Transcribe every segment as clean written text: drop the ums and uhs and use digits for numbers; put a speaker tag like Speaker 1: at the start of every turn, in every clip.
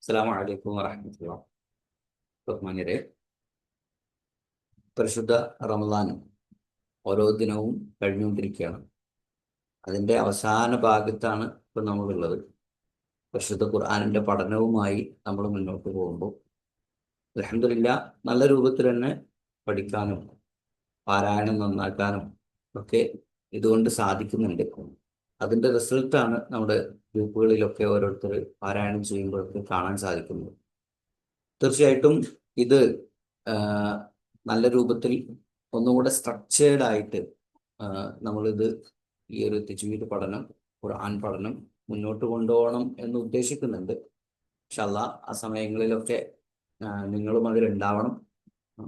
Speaker 1: അസ്സലാമു അലൈക്കും വറഹ്മത്തുള്ളാഹി. ബഹുമാന്യരെ, പരിശുദ്ധ റമദാൻ ഓരോ ദിനവും കഴിഞ്ഞുകൊണ്ടിരിക്കുകയാണ്. അതിൻ്റെ അവസാന ഭാഗത്താണ് ഇപ്പോൾ നമ്മളുള്ളത്. പരിശുദ്ധ ഖുർആനിൻ്റെ പഠനവുമായി നമ്മൾ മുന്നോട്ട് പോകുമ്പോൾ അൽഹംദുലില്ലാ നല്ല രൂപത്തിൽ തന്നെ പഠിക്കാനും പാരായണം നന്നാക്കാനും ഒക്കെ ഇതുകൊണ്ട് സാധിക്കുന്നുണ്ട്. അതിൻ്റെ റിസൾട്ടാണ് നമ്മുടെ ഗ്രൂപ്പുകളിലൊക്കെ ഓരോരുത്തർ പാരായണം ചെയ്യുമ്പോഴൊക്കെ കാണാൻ സാധിക്കുന്നത്. തീർച്ചയായിട്ടും ഇത് നല്ല രൂപത്തിൽ ഒന്നുകൂടെ സ്ട്രക്ചേർഡ് ആയിട്ട് നമ്മളിത് ഈ ഒരു തജ്വീദ് പഠനം, ഖുർആൻ പഠനം മുന്നോട്ട് കൊണ്ടുപോകണം എന്ന് ഉദ്ദേശിക്കുന്നുണ്ട്. ഇൻഷാ അല്ലാഹ് ആ സമയങ്ങളിലൊക്കെ നിങ്ങളും അതിലുണ്ടാവണം. ആ,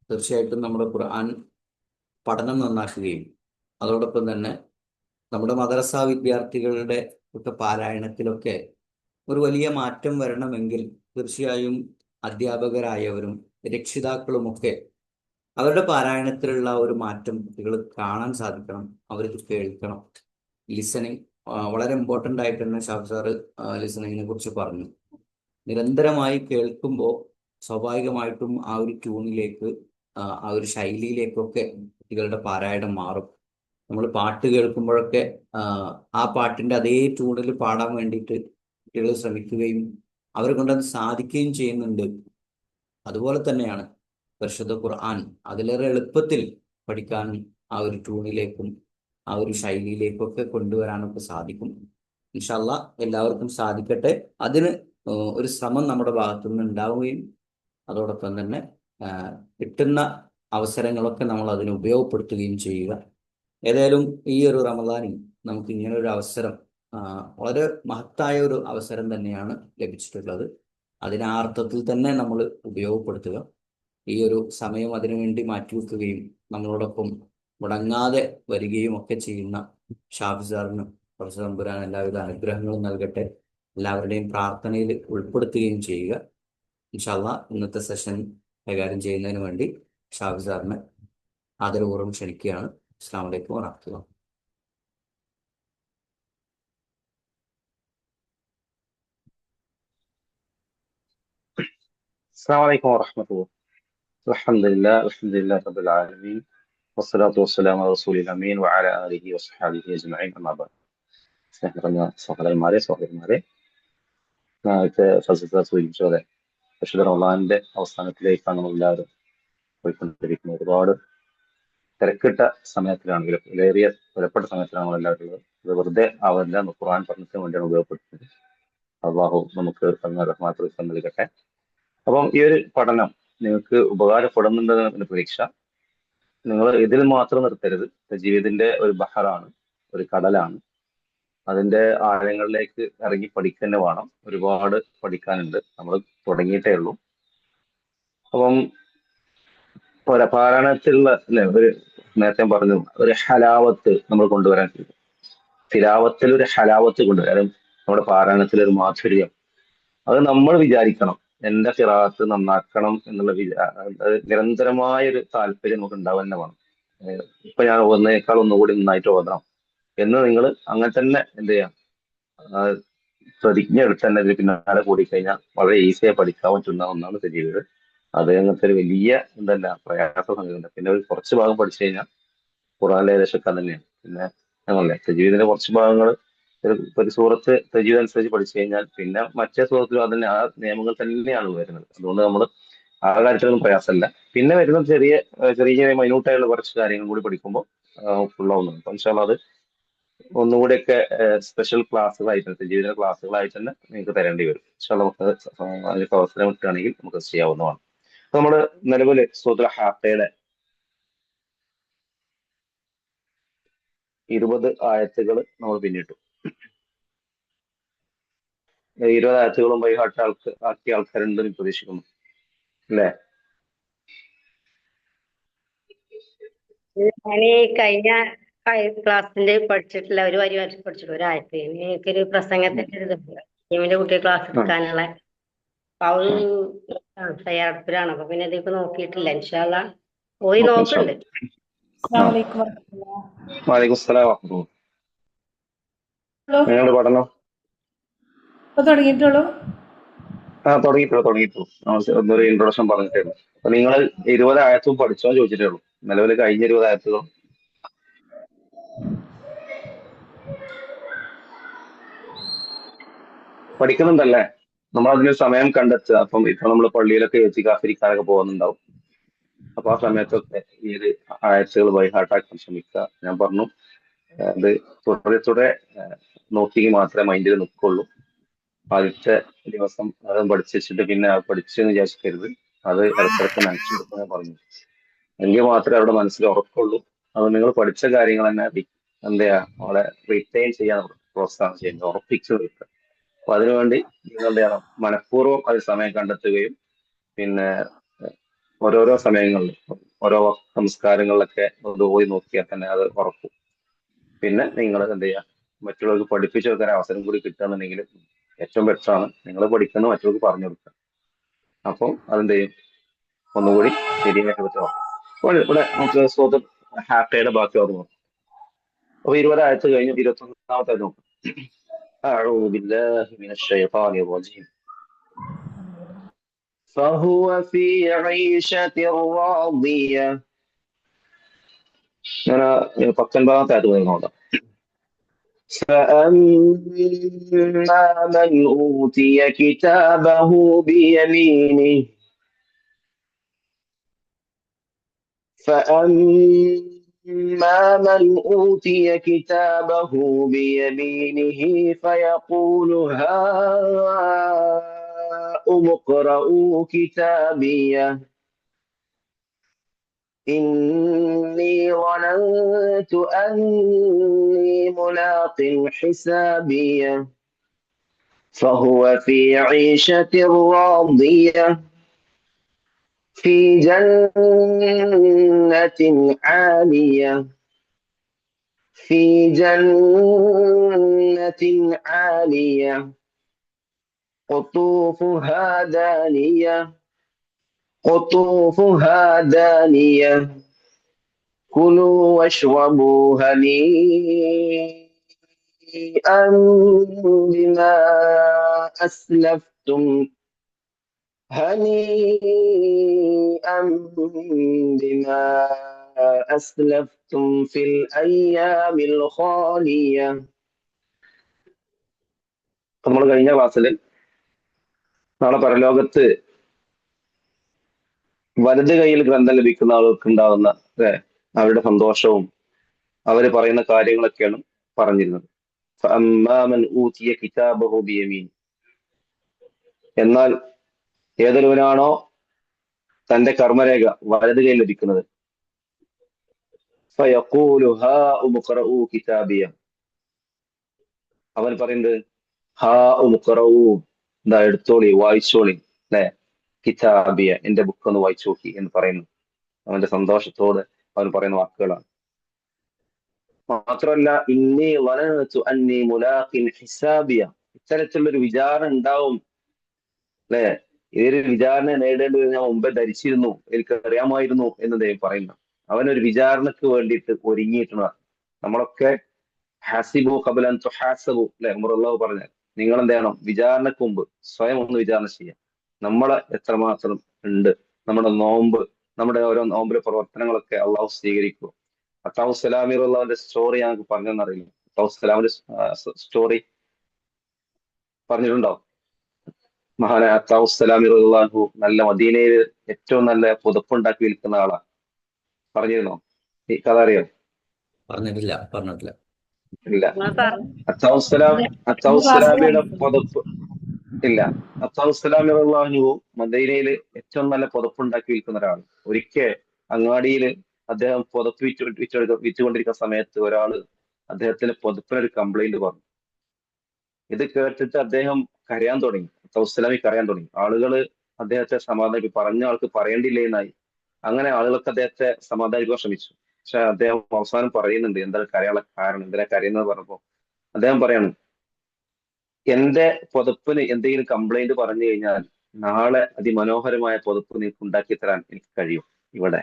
Speaker 1: തീർച്ചയായിട്ടും നമ്മുടെ ഖുർആൻ പഠനം നന്നാക്കുകയും അതോടൊപ്പം തന്നെ നമ്മുടെ മദ്രസ വിദ്യാർത്ഥികളുടെ ഒക്കെ പാരായണത്തിലൊക്കെ ഒരു വലിയ മാറ്റം വരണമെങ്കിൽ തീർച്ചയായും അധ്യാപകരായവരും രക്ഷിതാക്കളുമൊക്കെ അവരുടെ പാരായണത്തിലുള്ള ഒരു മാറ്റം കുട്ടികൾ കാണാൻ സാധിക്കണം, അവരിത് കേൾക്കണം. ലിസണിങ് വളരെ ഇമ്പോർട്ടൻ്റ് ആയിട്ട് തന്നെ ഷാഫ് സാറ് ലിസണിങ്ങിനെ കുറിച്ച് പറഞ്ഞു. നിരന്തരമായി കേൾക്കുമ്പോൾ സ്വാഭാവികമായിട്ടും ആ ഒരു ട്യൂണിലേക്ക് ആ ഒരു ശൈലിയിലേക്കൊക്കെ കുട്ടികളുടെ പാരായണം മാറും. നമ്മൾ പാട്ട് കേൾക്കുമ്പോഴൊക്കെ ആ പാട്ടിൻ്റെ അതേ ട്യൂണിൽ പാടാൻ വേണ്ടിയിട്ട് കുട്ടികൾ ശ്രമിക്കുകയും അവരെ കൊണ്ടത് സാധിക്കുകയും ചെയ്യുന്നുണ്ട്. അതുപോലെ തന്നെയാണ് പരിശുദ്ധ ഖുർആൻ അതിലേറെ എളുപ്പത്തിൽ പഠിക്കാനും ആ ഒരു ട്യൂണിലേക്കും ആ ഒരു ശൈലിയിലേക്കും ഒക്കെ കൊണ്ടുവരാനൊക്കെ സാധിക്കും. ഇൻഷാ അല്ലാഹ് എല്ലാവർക്കും സാധിക്കട്ടെ. അതിന് ഒരു ശ്രമം നമ്മുടെ ഭാഗത്തുനിന്ന് ഉണ്ടാവുകയും അതോടൊപ്പം തന്നെ കിട്ടുന്ന അവസരങ്ങളൊക്കെ നമ്മൾ അതിന് ഉപയോഗപ്പെടുത്തുകയും ചെയ്യുക. ഏതായാലും ഈ ഒരു റമദാനിൽ നമുക്ക് ഇങ്ങനെ ഒരു അവസരം വളരെ മഹത്തായ ഒരു അവസരം തന്നെയാണ് ലഭിച്ചിട്ടുള്ളത്. അതിനെ ആ അർത്ഥത്തിൽ തന്നെ നമ്മൾ ഉപയോഗപ്പെടുത്തുക. ഈ ഒരു സമയം അതിനുവേണ്ടി മാറ്റിവെക്കുകയും നമ്മളോടൊപ്പം മുടങ്ങാതെ വരികയും ഒക്കെ ചെയ്യുന്ന ഷാഫി സാറിന് പ്രൊഫസർ അമ്പുരാൻ എല്ലാവിധ അനുഗ്രഹങ്ങളും നൽകട്ടെ. എല്ലാവരുടെയും പ്രാർത്ഥനയിൽ ഉൾപ്പെടുത്തുകയും ചെയ്യുക. ഇൻഷാ അല്ലാഹ് ഇന്നത്തെ സെഷൻ കൈകാര്യം ചെയ്യുന്നതിന് വേണ്ടി ഷാഫി സാറിനെ ആദരപൂർവ്വം ക്ഷണിക്കുകയാണ്. അസ്സലാമു അലൈക്കും വറഹ്മത്തുള്ളാഹി.
Speaker 2: السلام عليكم ورحمة الله. الحمد لله رب العالمين، والصلاة والسلام على رسول الأمين وعلى آله وصحبه أجمعين. أما بعد. സ്നേഹം നിറഞ്ഞ സഹോദരന്മാരെ, നേരത്തെ ഫസൽ സൂചിപ്പിച്ചത് പരിശുദ്ധ റമദാനിന്റെ അവസാനത്തിലേക്കാണ് നമ്മൾ എല്ലാവരും പോയിക്കൊണ്ടിരിക്കുന്നത്. ഒരുപാട് തിരക്കിട്ട സമയത്തിലാണെങ്കിലും വിലയേറിയ വിലപ്പെട്ട സമയത്തിലാണ് നമ്മൾ എല്ലാവരും ഉള്ളത്. ഇത് വെറുതെ അവരുടെ ഖുർആൻ പഠനത്തിന് വേണ്ടിയാണ് ഉപയോഗപ്പെടുത്തുന്നത്. അള്ളാഹു നമുക്ക് റഹ്മത്ത് നൽകട്ടെ. അപ്പം ഈ ഒരു പഠനം നിങ്ങൾക്ക് ഉപകാരപ്പെടുന്നുണ്ടെന്ന് പ്രതീക്ഷ. നിങ്ങൾ ഇതിൽ മാത്രം നിർത്തരുത്. ജീവിതത്തിന്റെ ഒരു ബഹറാണ്, ഒരു കടലാണ്. അതിന്റെ ആഴങ്ങളിലേക്ക് ഇറങ്ങി പഠിക്കുക തന്നെ വേണം. ഒരുപാട് പഠിക്കാനുണ്ട്. നമ്മൾ തുടങ്ങിയിട്ടേ ഉള്ളൂ. അപ്പം പാരായണത്തിലുള്ള അല്ലെ, ഒരു നേരത്തെ പറഞ്ഞു, ഒരു ഹലാവത്ത് നമ്മൾ കൊണ്ടുവരാൻ, തിലാവത്തിൽ ഒരു ഹലാവത്ത് കൊണ്ടുവരാൻ, നമ്മുടെ പാരായണത്തിൽ ഒരു മാധുര്യം, അത് നമ്മൾ വിചാരിക്കണം. എന്റെ ഖിറാഅത്ത് നന്നാക്കണം എന്നുള്ള നിരന്തരമായ ഒരു താല്പര്യം നമുക്ക് ഉണ്ടാവുക തന്നെ വേണം. ഇപ്പൊ ഞാൻ ഓതുന്നതിനേക്കാൾ ഒന്നുകൂടി നന്നായിട്ട് ഓതണം എന്ന് നിങ്ങൾ അങ്ങനെ തന്നെ എന്ത് ചെയ്യാം, പ്രതിജ്ഞ എടുത്ത് തന്നെ ഇതിന് പിന്നാലെ കൂടിക്കഴിഞ്ഞാൽ വളരെ ഈസിയായി പഠിക്കാൻ പറ്റുന്ന ഒന്നാണ് തജ്വീദ്. അത് അങ്ങനത്തെ ഒരു വലിയ പ്രയാസ സംഗതിയുണ്ട്. പിന്നെ ഒരു കുറച്ച് ഭാഗം പഠിച്ചു കഴിഞ്ഞാൽ ഖുർആനിലെ ഏകദേശമൊക്കെ തന്നെയാണ്. പിന്നെ ഞങ്ങളല്ലേ തജ്വീദിന്റെ കുറച്ച് ഭാഗങ്ങൾ ഒരു സൂറത്ത് തജ്വീദ് അനുസരിച്ച് പഠിച്ചു കഴിഞ്ഞാൽ പിന്നെ മറ്റേ സൂറത്തിലും അതിന് ആ നിയമങ്ങൾ തന്നെയാണ് വരുന്നത്. അതുകൊണ്ട് നമ്മൾ ആ കാര്യത്തിലൊന്നും പ്രയാസമല്ല. പിന്നെ വരുന്ന ചെറിയ ചെറിയ മൈന്യൂട്ടായുള്ള കുറച്ച് കാര്യങ്ങൾ കൂടി പഠിക്കുമ്പോൾ ഫുള്ളാവുന്നുണ്ട്. ഇൻഷാ അല്ലാഹ് അത് ഒന്നുകൂടിയൊക്കെ സ്പെഷ്യൽ ക്ലാസ്സുകളായിട്ട്, തജ്വീദിന്റെ ക്ലാസ്സുകളായിട്ട് തന്നെ നിങ്ങൾക്ക് തരേണ്ടി വരും. ഇൻഷാ അല്ലാഹ് നമുക്ക് അതിനൊക്കെ അവസരം കിട്ടുകയാണെങ്കിൽ നമുക്ക് ചെയ്യാവുന്നതാണ്. അപ്പൊ നമ്മള് നിലവിൽ സൂറത്തുൽ ഹാഖയുടെ 20 ആയത്തുകൾ നമ്മൾ പിന്നിട്ടു. 20 ആയത്തുകളും ബൈഹാർട്ട് ആക്കിയ ആൾക്കാരുണ്ടെന്ന് പ്രതീക്ഷിക്കുന്നു, അല്ലേ?
Speaker 3: ഞാൻ ഈ കഴിഞ്ഞ ക്ലാസ്സിന്റെ പഠിച്ചിട്ടില്ല, ഒരു വരി പഠിച്ചിട്ടില്ല, ഒരാഴ്ച എനിക്കൊരു പ്രസംഗത്തിന്റെ ഒരു ടീമിന്റെ കുട്ടിയെ ക്ലാസ് എടുക്കാനുള്ള അവള് തയ്യാറെടുപ്പിലാണ്. അപ്പൊ പിന്നെ ഇതിപ്പോ നോക്കിയിട്ടില്ല. ഇൻഷാ അല്ലാഹ് പോയി നോക്കുന്നുണ്ട്.
Speaker 2: വലൈക്കും സ്സലാം വറഹ്മത്തുള്ളാഹി. നിങ്ങളുടെ പഠനം
Speaker 4: ഇപ്പൊ തുടങ്ങിയിട്ടുള്ളൂ.
Speaker 2: തുടങ്ങിയിട്ടു ഒന്നൊരു ഇൻട്രൊഡക്ഷൻ പറഞ്ഞിട്ടായിരുന്നു. അപ്പൊ നിങ്ങൾ 20 ആയത്തും പഠിച്ചോ ചോദിച്ചിട്ടേ ഉള്ളൂ. നിലവിൽ കഴിഞ്ഞ 20 ആയത്തുകൾ പഠിക്കുന്നുണ്ടല്ലേ? നമ്മൾ അതിന് സമയം കണ്ടെത്തുക. അപ്പം ഇപ്പൊ നമ്മൾ പള്ളിയിലൊക്കെ എത്തിക്കാഫിരിക്കാനൊക്കെ പോകുന്നുണ്ടാവും. അപ്പൊ ആ സമയത്തൊക്കെ ഈ ഒരു ആയത്തുകൾ ബൈഹാർട്ടാക്കാൻ ശ്രമിക്കുക. ഞാൻ പറഞ്ഞു അത് തുടരെ നോക്കിയെങ്കിൽ മാത്രമേ മൈൻഡിൽ നിൽക്കുള്ളൂ. ആദ്യത്തെ ദിവസം അത് പഠിച്ചു വെച്ചിട്ട് പിന്നെ അത് പഠിച്ചെന്ന് വിചാരിക്കരുത്. അത് ഇടയ്ക്കിടയ്ക്ക് നനച്ചു കൊടുക്കാൻ പറഞ്ഞു. എങ്കിൽ മാത്രമേ അവിടെ മനസ്സിൽ ഉറപ്പുള്ളൂ. അത് നിങ്ങൾ പഠിച്ച കാര്യങ്ങൾ തന്നെ എന്താ അവളെ റിറ്റൈൻ ചെയ്യാൻ പ്രോത്സാഹനം ചെയ്യുന്നത്, ഉറപ്പിച്ചു നിർത്തുക. അപ്പൊ അതിനുവേണ്ടി നിങ്ങൾ എന്ത് ചെയ്യണം, മനഃപൂർവ്വം അത് സമയം കണ്ടെത്തുകയും പിന്നെ ഓരോരോ സമയങ്ങളിൽ ഓരോ സംസ്കാരങ്ങളിലൊക്കെ ഒന്ന് പോയി നോക്കിയാൽ തന്നെ അത് ഉറപ്പും. പിന്നെ നിങ്ങൾ എന്ത് ചെയ്യുക, മറ്റുള്ളവർക്ക് പഠിപ്പിച്ചു കൊടുക്കാൻ അവസരം കൂടി കിട്ടുകയാണെന്നുണ്ടെങ്കിൽ ഏറ്റവും ബെറ്ററാണ്. നിങ്ങൾ പഠിക്കുന്നത് മറ്റുള്ളവർക്ക് പറഞ്ഞു കൊടുക്കുക. അപ്പം അതെന്ത് ചെയ്യും, ഒന്നുകൂടി ശരിയായിട്ട് പറ്റുമോ. അപ്പോൾ ഇവിടെ നമുക്ക് സ്വന്തം ഹാപ്പിയുടെ ബാക്കി ഓർമ്മ. അപ്പൊ 20 ആഴ്ച കഴിഞ്ഞു. 21-ാമത്തെ നോക്കാം. أعوذ بالله من الشيطان الرجيم. فهو في عيشة راضية. ഞാൻ 19-ാമത്തെ ആയത്ത് പോയി നോക്കാം. فأما من أوتي كتابه بيمينه فأما من أوتي كتابه بيمينه فيقول هاؤم اقرءوا كتابيه إني ظننت أني ملاق حسابيه فهو في عيشة راضية في جنة عالية في جنة عالية قطوفها دانية كلوا واشربوا هنيئا بما أسلفتم في الأيام الخالية. നമ്മൾ കഴിഞ്ഞ ക്ലാസ്സിൽ നാളെ പരലോകത്ത് വലത് കൈയിൽ ഗ്രന്ഥം ലഭിക്കുന്ന ആളുകൾക്ക് ഉണ്ടാകുന്ന അവരുടെ സന്തോഷവും അവര് പറയുന്ന കാര്യങ്ങളൊക്കെയാണ് പറഞ്ഞിരുന്നത്. എന്നാൽ ഏതൊരുവനാണോ തന്റെ കർമ്മരേഖ വലത് കൈയിൽ ലഭിക്കുന്നത്, അവൻ പറയുന്നത് എന്താ, എടുത്തോളി, വായിച്ചോളി, അല്ലെ, കിതാബിയ, എന്റെ ബുക്ക് ഒന്ന് വായിച്ചു നോക്കി എന്ന് പറയുന്നു. അവന്റെ സന്തോഷത്തോട് അവൻ പറയുന്ന വാക്കുകളാണ്. മാത്രമല്ല ഇന്നി വലനതു അന്നി മുലാഖിൻ ഹിസാബിയ, ഇത്തരത്തിലുള്ളൊരു വിചാരണ ഉണ്ടാവും, അല്ലെ, ഇതൊരു വിചാരണ നേടേണ്ടി ഞാൻ മുമ്പേ ധരിച്ചിരുന്നു, എനിക്ക് അറിയാമായിരുന്നു എന്ന് ദൈവം പറയുന്നു. അവനൊരു വിചാരണക്ക് വേണ്ടിയിട്ട് ഒരുങ്ങിയിട്ടുണ്ട്. നമ്മളൊക്കെ ഹാസിബു ഖബല അൻ തുഹാസബു, അല്ലെ, അല്ലാഹു പറഞ്ഞാൽ നിങ്ങൾ എന്ത് ചെയ്യണം, വിചാരണക്ക് മുമ്പ് സ്വയം ഒന്ന് വിചാരണ ചെയ്യാം. നമ്മളെ എത്രമാത്രം ഉണ്ട്, നമ്മുടെ നോമ്പ്, നമ്മുടെ ഓരോ നോമ്പിലെ പ്രവർത്തനങ്ങളൊക്കെ അള്ളാഹു സ്വീകരിക്കും. അത്താഹു സലാമിറുള്ളവന്റെ സ്റ്റോറി ഞങ്ങൾക്ക് പറഞ്ഞെന്നറിയില്ല. അത്താഹു സലാമിന്റെ സ്റ്റോറി പറഞ്ഞിട്ടുണ്ടോ? മഹാനായ അത്താഹു സലാമിറുള്ളാഹു നല്ല മദീനയിൽ ഏറ്റവും നല്ല പുതപ്പുണ്ടാക്കി വിൽക്കുന്ന ആളാണ്. പറഞ്ഞിരുന്നോ ഈ കഥ? അറിയോ?
Speaker 1: പറഞ്ഞിട്ടില്ല.
Speaker 2: ഇല്ല. അത്താഹുസ്സലാമിയുടെ പുതപ്പ് ഇല്ല. അത്താഹുസ്സലാമിറുള്ളാഹു മദീനയില് ഏറ്റവും നല്ല പുതപ്പുണ്ടാക്കി വിൽക്കുന്ന ഒരാൾ. ഒരിക്കൽ അങ്ങാടിയിൽ അദ്ദേഹം പുതപ്പ് വിറ്റുകൊണ്ടിരിക്കുന്ന സമയത്ത് ഒരാള് അദ്ദേഹത്തിന് പുതപ്പിനൊരു കംപ്ലൈന്റ് പറഞ്ഞു. ഇത് കേട്ടിട്ട് അദ്ദേഹം കരയാൻ തുടങ്ങി. അത്താഹുസ്സലാമി കരയാൻ തുടങ്ങി. ആളുകള് അദ്ദേഹത്തെ സമാധാനിപ്പിക്കും, പറഞ്ഞ ആൾക്ക് പറയേണ്ടില്ലേ എന്നായി. അങ്ങനെ ആളുകൾക്ക് അദ്ദേഹത്തെ സമാധാനിക്കാൻ ശ്രമിച്ചു. പക്ഷെ അദ്ദേഹം അവസാനം പറയുന്നുണ്ട് എന്താണ് കരയാനുള്ള കാരണം, എന്തിനാ കരയുന്നത് പറഞ്ഞപ്പോ അദ്ദേഹം പറയാണ്, എന്റെ പുതപ്പിന് എന്തെങ്കിലും കംപ്ലൈന്റ് പറഞ്ഞു കഴിഞ്ഞാൽ നാളെ അതിമനോഹരമായ പുതപ്പ് നിങ്ങൾക്ക് ഉണ്ടാക്കി തരാൻ എനിക്ക് കഴിയും ഇവിടെ.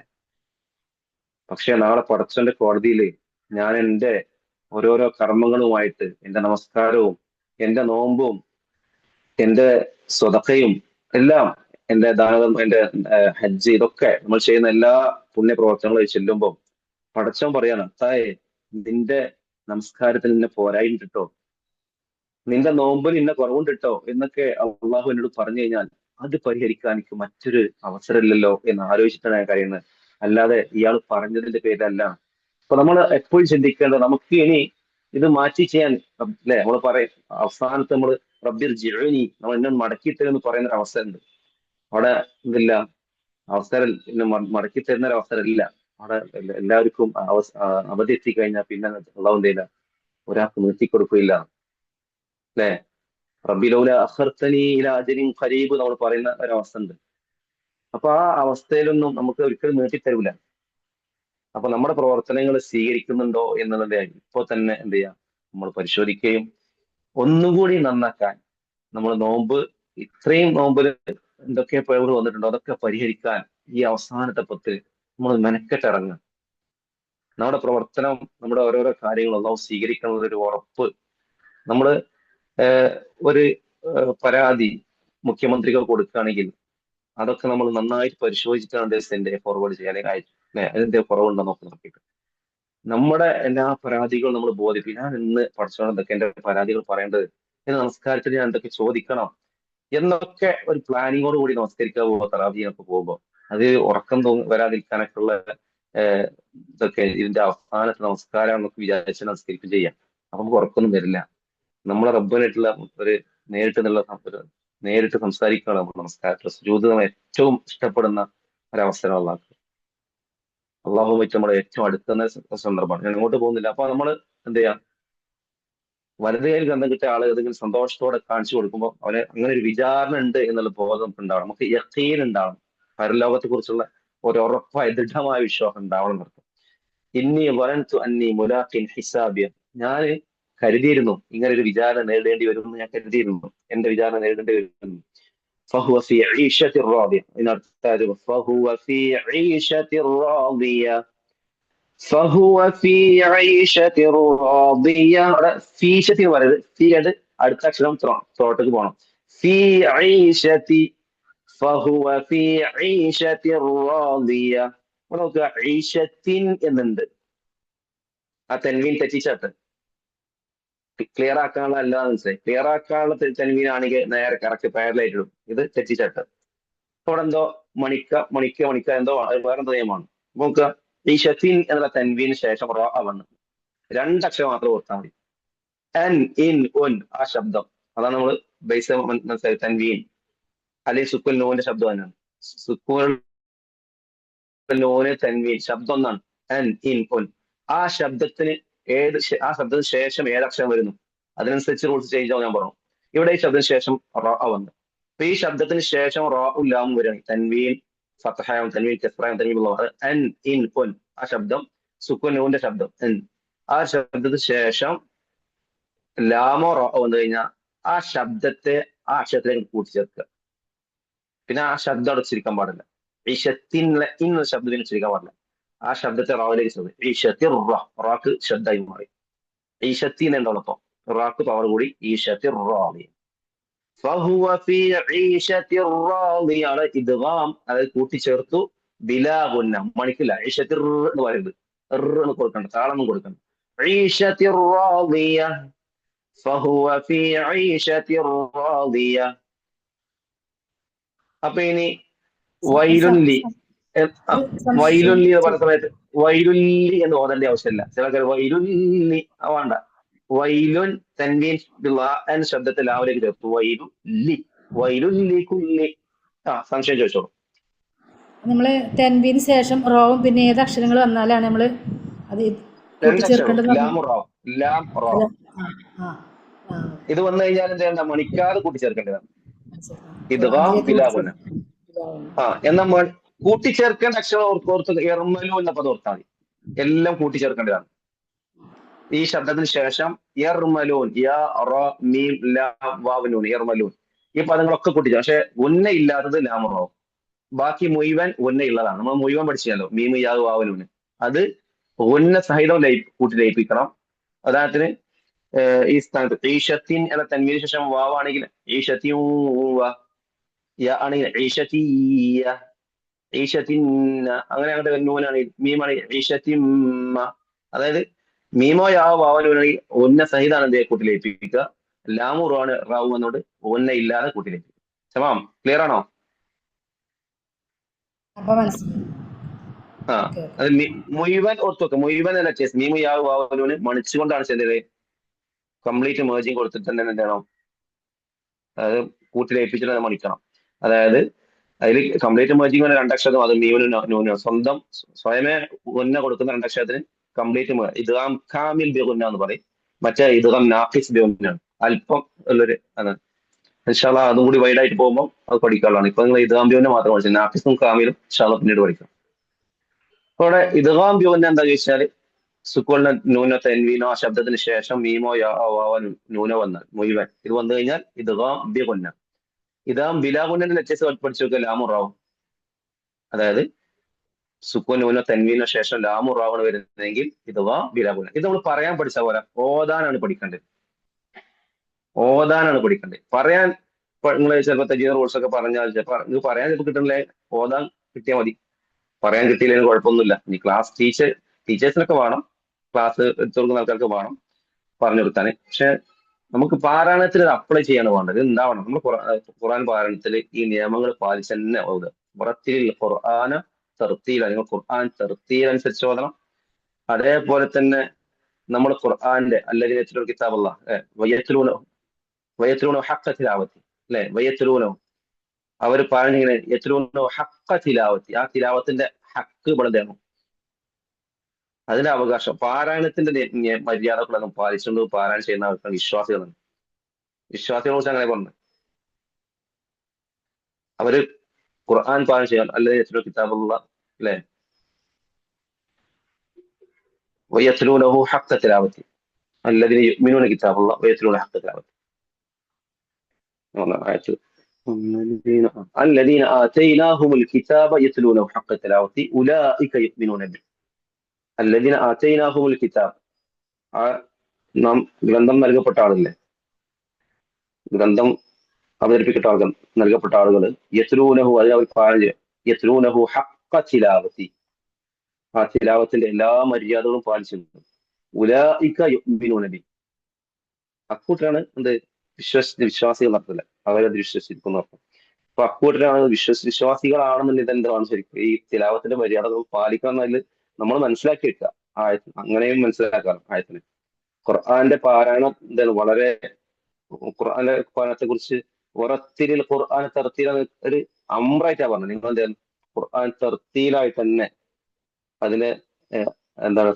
Speaker 2: പക്ഷെ നാളെ പടച്ചവന്റെ കോടതിയിൽ ഞാൻ എൻ്റെ ഓരോരോ കർമ്മങ്ങളുമായിട്ട്, എൻ്റെ നമസ്കാരവും എൻ്റെ നോമ്പും എൻ്റെ സ്വതക്കയും എല്ലാം എന്റെ ദാനം, എന്റെ ഹജ്ജ്, ഇതൊക്കെ നമ്മൾ ചെയ്യുന്ന എല്ലാ പുണ്യ പ്രവർത്തനങ്ങളും ചെല്ലുമ്പോൾ പടച്ചവൻ പറയാണ്, തായേ നിന്റെ നമസ്കാരത്തിൽ നിന്നെ പോരായിട്ടുണ്ട് ട്ടോ, നിന്റെ നോമ്പിൽ ഇന്ന കുറവുണ്ട് ട്ടോ എന്നൊക്കെ അള്ളാഹു എന്നോട് പറഞ്ഞു കഴിഞ്ഞാൽ അത് പരിഹരിക്കാൻ എനിക്ക് മറ്റൊരു അവസരമില്ലല്ലോ എന്ന് ആലോചിച്ചിട്ടാണ് ഞാൻ കഴിയുന്നത്. അല്ലാതെ ഇയാൾ പറഞ്ഞതിന്റെ പേരിലല്ല. അപ്പൊ നമ്മൾ എപ്പോഴും ചിന്തിക്കേണ്ടത്, നമുക്ക് ഇനി ഇത് മാറ്റി ചെയ്യാൻ അല്ലെ, നമ്മൾ പറയും അവസാനത്ത് നമ്മൾ റബ്ബിർ ജിഅ്നി, നമ്മൾ എന്നെ മടക്കി തരുമെന്ന് പറയുന്ന ഒരു അവസരമുണ്ട്. അവിടെ ഇതില്ല, അവസരം പിന്നെ മടക്കി തരുന്ന ഒരു അവസരമില്ല. അവിടെ എല്ലാവർക്കും അവധി എത്തിക്കഴിഞ്ഞാൽ പിന്നെ അള്ളാഹു എന്തില്ല, ഒരാൾക്ക് നിർത്തി കൊടുക്കുകയില്ല. അല്ലെ, റബ്ബി ലൗല അഖർതനി ഇലാ അജലിൻ ഖരീബ് നമ്മൾ പറയുന്ന ഒരവസ്ഥ ഉണ്ട്. അപ്പൊ ആ അവസ്ഥയിലൊന്നും നമുക്ക് ഒരിക്കലും നീട്ടി തരൂല. അപ്പൊ നമ്മുടെ പ്രവർത്തനങ്ങൾ സ്വീകരിക്കുന്നുണ്ടോ എന്നുള്ളത് ഇപ്പൊ തന്നെ എന്ത് ചെയ്യാം, നമ്മൾ പരിശോധിക്കുകയും ഒന്നുകൂടി നന്നാക്കാൻ, നമ്മൾ നോമ്പ് ഇത്രയും നോമ്പിൽ എന്തൊക്കെ പിഴവുകൾ വന്നിട്ടുണ്ടോ അതൊക്കെ പരിഹരിക്കാൻ ഈ അവസാനത്തെ പത്ത് നമ്മൾ മെനക്കെട്ടിറങ്ങുക. നമ്മുടെ പ്രവർത്തനം, നമ്മുടെ ഓരോരോ കാര്യങ്ങൾ അള്ളാഹു സ്വീകരിക്കുന്നത് ഒരു ഉറപ്പ്. നമ്മള് ഒരു പരാതി മുഖ്യമന്ത്രിക്ക് കൊടുക്കുകയാണെങ്കിൽ അതൊക്കെ നമ്മൾ നന്നായിട്ട് പരിശോധിച്ചിട്ടാണ് സെന്റ് ഫോർവേഡ് ചെയ്യാൻ അല്ലെ, അതിന്റെ കുറവുണ്ടോ നോക്കിയിട്ട് നമ്മുടെ എല്ലാ പരാതികളും നമ്മൾ ബോധിപ്പിക്കും. ഞാൻ ഇന്ന് പഠിച്ചോണം എന്തൊക്കെ എന്റെ പരാതികൾ പറയേണ്ടത്, ഇന്ന് നമസ്കാരത്തിൽ ഞാൻ എന്തൊക്കെ ചോദിക്കണം എന്നൊക്കെ ഒരു പ്ലാനിങ്ങോട് കൂടി നമസ്കരിക്കാൻ പോകുമ്പോൾ, തറാവീഹിനൊക്കെ പോകുമ്പോൾ അത് ഉറക്കം വരാതിരിക്കാനൊക്കെ ഉള്ള ഇതൊക്കെ ഇതിന്റെ അവസാനത്തെ നമസ്കാരം എന്നൊക്കെ വിചാരിച്ച് നമസ്കരിക്കും ചെയ്യാം. അപ്പൊ നമുക്ക് ഉറക്കൊന്നും വരില്ല. നമ്മളെ റബ്ബനായിട്ടുള്ള ഒരു നേരിട്ട് സംസാരിക്കുകയാണ് നമ്മൾ നമസ്കാരത്തിൽ. സുജൂദ് നമ്മൾ ഏറ്റവും ഇഷ്ടപ്പെടുന്ന ഒരവസരം അള്ളാഹുമായിട്ട് നമ്മൾ ഏറ്റവും അടുക്കുന്ന സന്ദർഭമാണ്. ഞാൻ അങ്ങോട്ട് പോകുന്നില്ല. അപ്പൊ നമ്മൾ എന്ത് ചെയ്യാം, വലത് കയ്യിൽ ഗന്ധം കിട്ടിയ ആള് ഏതെങ്കിലും സന്തോഷത്തോടെ കാണിച്ചു കൊടുക്കുമ്പോൾ അവന് അങ്ങനെ ഒരു വിചാരണ ഉണ്ട് എന്നുള്ള ബോധം നമുക്ക് ഉണ്ടാവണം. നമുക്ക് യഖീൻ ഉണ്ടാവണം, പരലോകത്തെ കുറിച്ചുള്ള ഒരു ഉറപ്പായ ദൃഢമായ വിശ്വാസം ഉണ്ടാവണം എന്നർത്ഥം. ഇന്നി വലൻതു അന്നി മുലാഖിൻ ഹിസാബിയ, ഞാൻ കരുതിയിരുന്നു ഇങ്ങനെ ഒരു വിചാരണ നേരിടേണ്ടി വരുമെന്ന് ഞാൻ കരുതിയിരുന്നു, എന്റെ വിചാരണ നേരിടേണ്ടി വരുമെന്ന്. فهو في عيشة راضية. فهو في عيشة راضية. فهو في عيشة راضية. അവിടെ ഫീഷത്തി എന്ന് പറയുന്നത്, ഫീ കണ്ട് അടുത്ത അക്ഷരം ത്രോട്ടേക്ക് പോകണം. ഫീ ഐഷത്തി, ഫഹുവ ഫീ ഐഷത്തി റാദിയ. ഇവിടെ നോക്കുക, ഐഷത്തിൻ എന്നുണ്ട്, ആ തെൻവീൻ തെറ്റിച്ചാട്ട്. ക്ലിയർ ആക്കാനുള്ള അല്ലാന്ന് മനസ്സിലായി. ക്ലിയർ ആക്കാനുള്ള തെൻവീൻ ആണെങ്കിൽ നേരെ കറക്റ്റ് പാരലായിട്ട് ഇടും. ഇത് തെറ്റിച്ചാട്ട്. അവിടെ എന്തോ മണിക്ക എന്തോ വേറെന്തോ നിയമമാണ്. നോക്കുക, ഈ ഷത്തിൻ എന്നുള്ള തെൻവീന് ശേഷം റോ വന്ന് രണ്ടക്ഷരം മാത്രം ഓർത്താൽ മതി. അൻ ഇൻ ഉൻ, ആ ശബ്ദം അതാണ് നമ്മൾ ബേസ് മനസ്സിലായി. തൻവീൻ അല്ലെങ്കിൽ സുക്കുൽ നോന്റെ ശബ്ദം തന്നെയാണ്. സുക്കുൽ നോന് തൻവീൻ ശബ്ദം ഒന്നാണ്. അൻ ഇൻ ഉൻ, ആ ശബ്ദത്തിന് ആ ശബ്ദത്തിന് ശേഷം ഏതക്ഷരം വരുന്നു അതിനനുസരിച്ച് റൂൾസ് ചേഞ്ച് ആവും. ഞാൻ പറഞ്ഞു ഇവിടെ ഈ ശബ്ദത്തിന് ശേഷം റോ വന്നു. അപ്പൊ ഈ ശബ്ദത്തിന് ശേഷം റോ ഉല്ലാമും വരികയാണ്. തൻവീൻ ഫത്ഹായും തൻവീൻ കസ്റായും തൻവീൻ അൻ ഇൻ ഉൻ, ആ ശബ്ദം സുക്കുൽ നോന്റെ ശബ്ദം. ആ ശബ്ദത്തിന് ശേഷം ലാമോ റോ വന്നു കഴിഞ്ഞാൽ ആ ശബ്ദത്തെ ആ അക്ഷരത്തിലേക്ക് കൂട്ടിച്ചേർക്കുക. പിന്നെ ആ ശബ്ദം അവിടെ ഉച്ചരിക്കാൻ പാടില്ല. ഈ ഷത്തിനുള്ള ഇന്ന ശബ്ദത്തിന് ഉച്ചരിക്കാൻ പാടില്ല. ആ ശബ്ദത്തെ റാവിലേക്ക് ചേർത്ത് ഈ ഷത്തി റാക്ക് ശബ്ദമായി മാറി. ഈ ഷത്തി എന്നുള്ളപ്പോ റാക്ക് പവർ കൂടി ഈ ഷത്തി റാവി. ആണ് ഇദ്ഗാം, അതായത് കൂട്ടിച്ചേർത്തു. ബിലാ ഗുന്ന, മണിക്കില്ല. ഈ ഷത്തി എന്ന് പറയുന്നത് എന്ന് കൊടുക്കണ്ട, താളൊന്നും കൊടുക്കണ്ട. അപ്പൊ ഇനി വൈലുല്ലി, വൈലുല്ലി എന്ന് പറഞ്ഞ സമയത്ത് വൈലുല്ലി എന്ന് ഓതേണ്ട ആവശ്യമില്ല. ചില വൈലുല്ലി വേണ്ട. വൈലുൻ തൻവീൻ ശബ്ദത്തെ ലാവിലേക്ക് ചേർത്തു. വൈലുല്ലി, വൈലുല്ലി കുല്ലി. സംശയം ചോദിച്ചോളൂ.
Speaker 4: നമ്മള് തെൻവീന് ശേഷം റോവും പിന്നെ ഏത് അക്ഷരങ്ങൾ വന്നാലാണ് നമ്മള് അത് കൂട്ടിച്ചേർക്കേണ്ടത്?
Speaker 2: ഇത് വന്നു കഴിഞ്ഞാൽ എന്ത് ചെയ്യണ്ട, മണിക്കാതെ കൂട്ടിച്ചേർക്കേണ്ടതാണ്. ഇദ്ഗാം ബിലാ ഗുന്ന. എന്നാ കൂട്ടിച്ചേർക്കേണ്ട അക്ഷരം ഓർത്ത് എർമലു എന്ന പദം ഓർത്താൽ മതി. എല്ലാം കൂട്ടിച്ചേർക്കേണ്ടതാണ്. ഈ ശബ്ദത്തിന് ശേഷം എർമലൂൻ, എർമലൂൻ, ഈ പദങ്ങളൊക്കെ കൂട്ടിച്ചേർക്കും. പക്ഷെ ഉന്ന ഇല്ലാത്തത് ലാമുറാവും. ബാക്കി മുഴുവൻ ഉന്ന ഉള്ളതാണ്. നമ്മൾ മുഴുവൻ പഠിച്ചാലോ, മീമ് യാ വാവലൂന്, അത് ഉന്ന സഹിതം കൂട്ടി ലയിപ്പിക്കണം. ഉദാഹരണത്തിന് ഈ സ്ഥാനത്ത് ഈഷത്തിൻ എന്ന തൻവീന് ശേഷം വാവാണെങ്കിൽ ഈഷത്തിൻ, യ ആണെങ്കിൽ ഈശതീയ, ഈശത്തിന്ന, അങ്ങനെ അങ്ങോട്ട് നൂനാണ്. മീമാണ് ഈശത്തിമ്മ. അതായത് മീമോ യാവോ വാവനൂനാണെങ്കിൽ ഒന്ന സഹിതാണ് എന്ത് കൂട്ടിലേപ്പിക്കുക. ലാമു റാണ് റാവു എന്നോട് ഒന്ന ഇല്ലാതെ കൂട്ടിലേപ്പിക്കുക. തമാം, ക്ലിയർ ആണോ?
Speaker 4: അപ്പൊ മനസ്സിലായി.
Speaker 2: ആ,
Speaker 4: ഓക്കെ ഓക്കെ.
Speaker 2: അത് മുഴുവൻ ഓർത്ത് വെക്കുക. മുഴുവൻ അല്ല ചേസ്, മീമു യാവു വാവനൂന് മണിച്ചുകൊണ്ടാണ് ചെയ്തത്. കംപ്ലീറ്റ് മേർജിങ് കൊടുത്തിട്ട് തന്നെ എന്ത് ചെയ്യണം, അതായത് കൂട്ടിലേപ്പിച്ചിട്ട് തന്നെ മണിക്കണം. അതായത് അതിൽ കംപ്ലീറ്റ് മേർജിങ് പറഞ്ഞ രണ്ടക്ഷരം, അത് മീമിനും നൂനും സ്വന്തം സ്വയമേ ഉന്ന കൊടുക്കുന്ന രണ്ടക്ഷരത്തിന് കംപ്ലീറ്റ് ഇദ്ഗാം കാമിൽ ബിഗുന്ന എന്ന് പറയും. മറ്റേ ഇദ്ഗാം നാഖിസ് ബിഗുന്നയാണ്, അല്പം ഉള്ളൊരു അതാണ്. ഇൻഷാ അല്ലാഹ് അതും കൂടി വൈഡ് ആയിട്ട് പോകുമ്പോൾ അത് പഠിക്കാനുള്ളതാണ്. ഇപ്പൊ നിങ്ങൾ ഇദ്ഗാം ബിഗുന്ന മാത്രം പഠിച്ചത്, നാഖിസും കാമിലും ഇൻഷാ അല്ലാഹ് പിന്നീട് പഠിക്കാം. അപ്പൊ അവിടെ ഇദ്ഗാം ബിഗുന്ന എന്താ ചോദിച്ചാൽ സുക്കൂളിന് നൂനോ തെൻവീനോ ആ ശബ്ദത്തിന് ശേഷം മീമോ യാവോ നൂനോ വന്നാൽ മുഴുവൻ ഇത് വന്നു കഴിഞ്ഞാൽ ഇദ്ഗാം ബിഗുന്ന. ഇദ്ഗാം ബിലാ ഗുന്നന്റെ വ്യത്യസ്ത പഠിച്ചു നോക്കുക, ലാമുറാവും. അതായത് സുക്കൂൻ നൂനോ തെൻവീനോ ശേഷം ലാമുറാവാണ് വരുന്നതെങ്കിൽ ഇദ്ഗാം ബിലാ ഗുന്ന. ഇത് നമ്മൾ പറയാൻ പഠിച്ച പോലെ ഓതാനാണ് പഠിക്കേണ്ടത്. ഓതാനാണ് പഠിക്കേണ്ടത്. പറയാൻ നിങ്ങൾ ചിലപ്പോൾ തജീദ് റൂൾസ് ഒക്കെ പറഞ്ഞാൽ ചിലപ്പോൾ ഇത് പറയാൻ ചിലപ്പോൾ കിട്ടണില്ലേ, ഓതാൻ കിട്ടിയാൽ മതി. പറയാൻ കിട്ടിയില്ലെങ്കിൽ കുഴപ്പമൊന്നുമില്ല. ഈ ക്ലാസ് ടീച്ചേഴ്സിനൊക്കെ വേണം, ക്ലാസ് എടുത്തു കൊടുക്കുന്ന ആൾക്കാർക്ക് വേണം പറഞ്ഞു കൊടുക്കാൻ. പക്ഷെ നമുക്ക് പാരായണത്തിൽ ഇത് അപ്ലൈ ചെയ്യാണ് വേണ്ടത്. എന്താവണം, നമ്മൾ ഖുർആൻ പാരായണത്തിൽ ഈ നിയമങ്ങൾ പാലിച്ച് തന്നെ ഓതുക. മുറത്തിൽ ഖുർആന തെർത്തീല, നിങ്ങൾ ഖുർആൻ തെർത്തീൽ അനുസരിച്ച് ഓതണം. അതേപോലെ തന്നെ നമ്മൾ ഖുർആന്റെ അല്ലെങ്കിൽ കിതാബുള്ള വയത്തിലൂനോ ഹഖ തിലാവത്തി അല്ലെ, വയത്തിലൂനോ അവർ പറഞ്ഞിങ്ങനെ യത്തിലൂനോ ഹഖ തിലാവത്തി, ആ തിലാവത്തിന്റെ ഹക്ക് ഇവിടെയാണ്, അതിന്റെ അവകാശം. പാരായണത്തിന്റെ മര്യാദകളൊന്നും പാലിച്ചുകൊണ്ട് പാരായണം ചെയ്യുന്ന ആൾക്കാർ വിശ്വാസികളാണ്. വിശ്വാസികളെ കുറിച്ച് അങ്ങനെ പറഞ്ഞു, അവര് ഖുർആൻ പാരായണം ചെയ്യാൻ അല്ലെങ്കിൽ കിതാബുള്ള അല്ലെ, വയത്തിലൂനഹു ഹഖ തിലാവത്തി الذين يؤمنون كتاب الله ويتلون حق تلاوته. الذين آتيناهم الكتاب يتلونه حق تلاوته أولئك يؤمنون به. الذين آتيناهم الكتاب, ആ നാം ഗ്രന്ഥം നൽകപ്പെട്ട ആളില്ലേ, ഗ്രന്ഥം അവതരിപ്പിക്കപ്പെട്ട ആളുകൾ, നൽകപ്പെട്ട ആളുകൾ യത്ലൂനഹു, അതിനെ അവർ പാരായണം ചെയ്യും. യത്ലൂനഹു ഹഖ തിലാവത്തി, ആ തിലാവത്തിന്റെ എല്ലാ മര്യാദകളും പാലിച്ചിട്ടുണ്ട്. ഉലൈക യുഅ്മിനൂന ബി, അക്കൂട്ടരാണ് എന്ത് വിശ്വാസികൾ നടത്തില്ല, അവരത് വിശ്വസിക്കുന്ന അർത്ഥം. അപ്പൊ അക്കൂട്ടരാണ് വിശ്വാസികളാണെന്നുണ്ടെങ്കിൽ എന്താണ് ശരിക്കും ഈ തിലാവത്തിന്റെ മര്യാദകൾ പാലിക്കണം എന്നതിൽ നമ്മൾ മനസ്സിലാക്കി വെക്കുക. ആയത്തിന് അങ്ങനെയും മനസ്സിലാക്കാം. ആയത്തിന് ഖുർആന്റെ പാരായണം എന്താണ് വളരെ, ഖുർആന്റെ പാരായണത്തെ കുറിച്ച് ഉറത്തിരിൽ ഖുർആൻ തെർത്തീല ഒരു അമ്രായിട്ടാ പറഞ്ഞത്. നിങ്ങൾ എന്താണ് ഖുർആൻ തെർത്തീലായിട്ട് തന്നെ അതിനെ എന്താണ്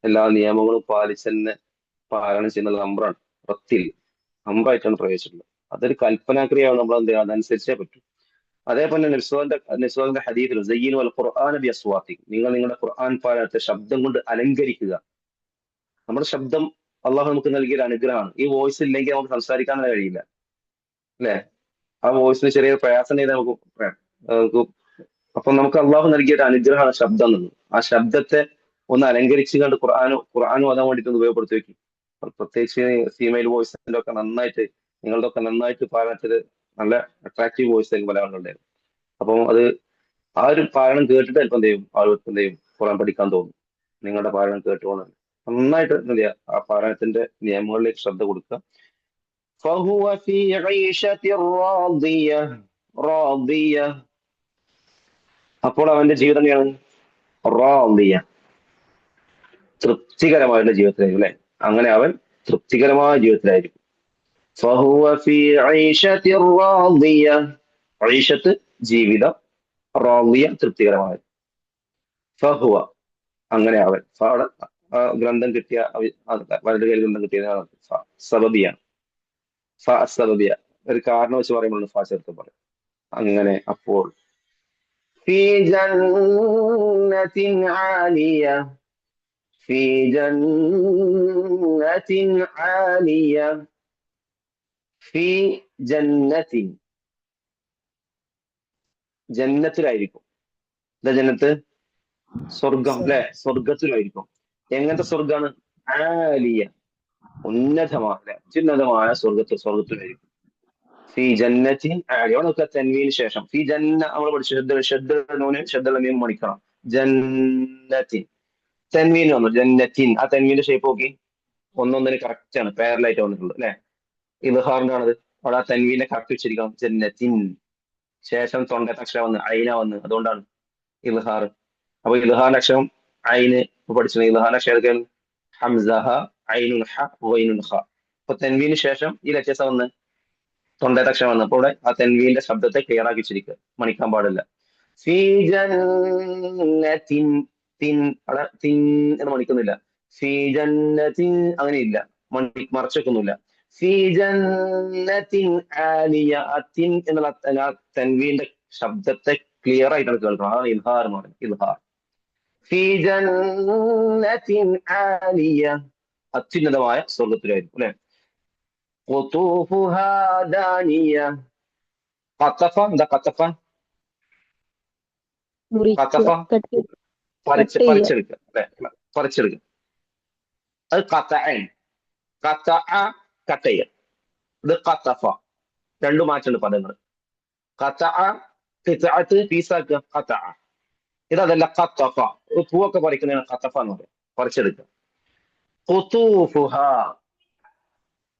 Speaker 2: എല്ലാ നിയമങ്ങളും പാലിച്ച് തന്നെ പാരായണം ചെയ്യുന്നത് അമ്രാണ്. റത്തിൽ അമ്രായിട്ടാണ് പ്രവേശിച്ചിട്ടുള്ളത്. അതൊരു കൽപ്പനാക്രിയയാണ്, നമ്മൾ എന്ത് ചെയ്യുക അതനുസരിച്ചേ പറ്റൂ. അതേപോലെ നിസ്വാന്റെ ഹദീസിൽ സയ്യിനു അൽ ഖുർആന ബി അസ്വാത്തിക്കും, നിങ്ങൾ നിങ്ങളുടെ ഖുർആൻ പാരായണത്തെ ശബ്ദം കൊണ്ട് അലങ്കരിക്കുക. നമ്മുടെ ശബ്ദം അള്ളാഹു നമുക്ക് നൽകിയ ഒരു അനുഗ്രഹമാണ്. ഈ വോയിസ് ഇല്ലെങ്കിൽ നമുക്ക് സംസാരിക്കാൻ കഴിയില്ല അല്ലെ, ആ വോയിസിന് ചെറിയൊരു പ്രയാസം ചെയ്താൽ നമുക്ക് അപ്പൊ നമുക്ക് അള്ളാഹു നൽകിയ ഒരു അനുഗ്രഹമാണ് ശബ്ദം എന്നുള്ളത്. ആ ശബ്ദത്തെ ഒന്ന് അലങ്കരിച്ച് കണ്ട് ഖുർആനും ഓതാൻ വേണ്ടിയിട്ട് ഒന്ന് ഉപയോഗപ്പെടുത്തി വെക്കും. പ്രത്യേകിച്ച് ഫീമെയിൽ വോയിസിന്റെ ഒക്കെ നന്നായിട്ട്, നിങ്ങളുടെ ഒക്കെ നന്നായിട്ട് പാരായണത്തിൽ നല്ല അട്രാക്റ്റീവ് വോയിസ് ആയിരിക്കും പല ആളുകളുണ്ടായിരുന്നു. അപ്പം അത് ആ ഒരു പാരായണം കേട്ടിട്ട് ചിലപ്പോൾ എന്ത് ചെയ്യും, ആളുകൾക്ക് എന്ത് ചെയ്യും, ഖുർആൻ പഠിക്കാൻ തോന്നും. നിങ്ങളുടെ പാരായണം കേട്ടുകൊണ്ട് നന്നായിട്ട് എന്ത് ചെയ്യുക, ആ പാരായണത്തിന്റെ നിയമങ്ങളിലേക്ക് ശ്രദ്ധ കൊടുക്കുക. فهو في عيشة راضية راضية, അപ്പോൾ അവന്റെ ജീവിതം എങ്ങനെയാണ്, റാദിയ, തൃപ്തികരമായിട്ടുള്ള ജീവിതത്തിലായിരിക്കും അല്ലെ. അങ്ങനെ അവൻ തൃപ്തികരമായ ജീവിതത്തിലായിരിക്കും. ഫഹുവ ഫീ ഐശത്തിർ റാദിയ, ഐശത്ത് ജീവിതം, റാദിയ തൃപ്തികരമായ. ഫഹുവ അങ്ങനെ അവൻ, ഗ്രന്ഥം കിട്ടിയ വലത് കയ്യിൽ ഗ്രന്ഥം കിട്ടിയ സബബിയാണ്. സബബിയ ഒരു കാരണം വെച്ച് പറയുമ്പോൾ ഫാ ചേർത്ത് പറയും. അങ്ങനെ അപ്പോൾ في جنة عالية في جنة عالية في جنة, ജന്നത്തിലായിരിക്കും. എന്താ ജന്നത്ത്, സ്വർഗം അല്ലെ, സ്വർഗത്തിലായിരിക്കും. എങ്ങനത്തെ സ്വർഗാണ്, ആലിയ, ഉന്നതമായ അത്യുന്നതമായ സ്വർഗത്തിലായിരിക്കും. ഫി ജന്നത്തിൻ ആലിയ. അവിടെ നോക്കുക തൻവീന് ശേഷം ഫി ജന്ന നമ്മൾ പഠിച്ചു ശബ്ദ മീം മണിക്കണം. ജന്നത്തിൻ തൻവീൻ വന്നു ജന്നത്തിൻ. ആ തൻവീന്റെ ഷേപ്പ് നോക്കി ഒന്നൊന്നിന് കറക്റ്റ് ആണ്, പാരലായിട്ട് വന്നിട്ടുള്ളത് അല്ലെ. ഇൽഹാറിന്റെ ആണത്. അവിടെ ആ തൻവീനെ കറക്റ്റ് വെച്ചിരിക്കണം. ജന്നത്തിൻ ശേഷം തൊണ്ടത്തെ അക്ഷരം വന്ന് ഐന വന്ന്, അതുകൊണ്ടാണ് ഇൽഹാർ. അപ്പൊ ഇൽഹാറിന്റെ അക്ഷരം ഐന് പഠിച്ചു. ഇൽഹാറിന്റെ അക്ഷരം ഏതൊക്കെയാണ്? ഹംസഹ, ഐനുൽ ഹ, ഗൈനുൽ ഹ. അപ്പൊ തെൻവീന് ശേഷം ഈ ലക്ഷസം വന്ന് തൊണ്ടത്തെ അക്ഷരം വന്ന്, അപ്പോൾ ഇവിടെ ആ തെൻവീന്റെ ശബ്ദത്തെ ക്ലിയർ ആക്കി വെച്ചിരിക്കുക, മണിക്കാൻ പാടില്ല. ഫീ ജന്നത്തിൻ തിൻ, അവിടെ തിൻ എന്ന് മണിക്കുന്നില്ല. ഫീ ജന്നത്തിൻ അങ്ങനെയില്ല, മറച്ചൊക്കൊന്നുമില്ല. ഫീ ജന്നത്തിൻ ആലിയ. ആ തിൻ എന്നുള്ള ആ തെൻവീന്റെ ശബ്ദത്തെ ക്ലിയർ ആയിട്ടാണ് കേൾക്കണം. അതാണ് ഇൽഹാർ എന്ന് പറയുന്നത്. ഇൽഹാർ. ഫീ ജന്നത്തിൻ ആലിയ, അത്യുന്നതമായ സ്വർഗത്തിലായിരിക്കും അല്ലെ. ഖുതൂഫുഹാ ദാനിയ. ഖതഫ എന്താ? ഖതഫ ഖതഫ പറിച്ചെടുക്കുക അല്ലെ, പറിച്ചെടുക്കുക. അത് ഖതഅൻ. ഖതഅ കട്ടയ. ഇത് ഖതഫ. രണ്ടു മാറ്റുണ്ട് പദങ്ങൾ. ഖതഅ ഖിത്അത്ത് പീസാക്കുക, ഖതഅ. ഇതല്ല ഖതഫ. പൂവൊക്കെ പറിക്കുന്നതാണ് ഖതഫ എന്ന് പറയുന്നത്, പറിച്ചെടുക്കുക. ഖുതൂഫുഹ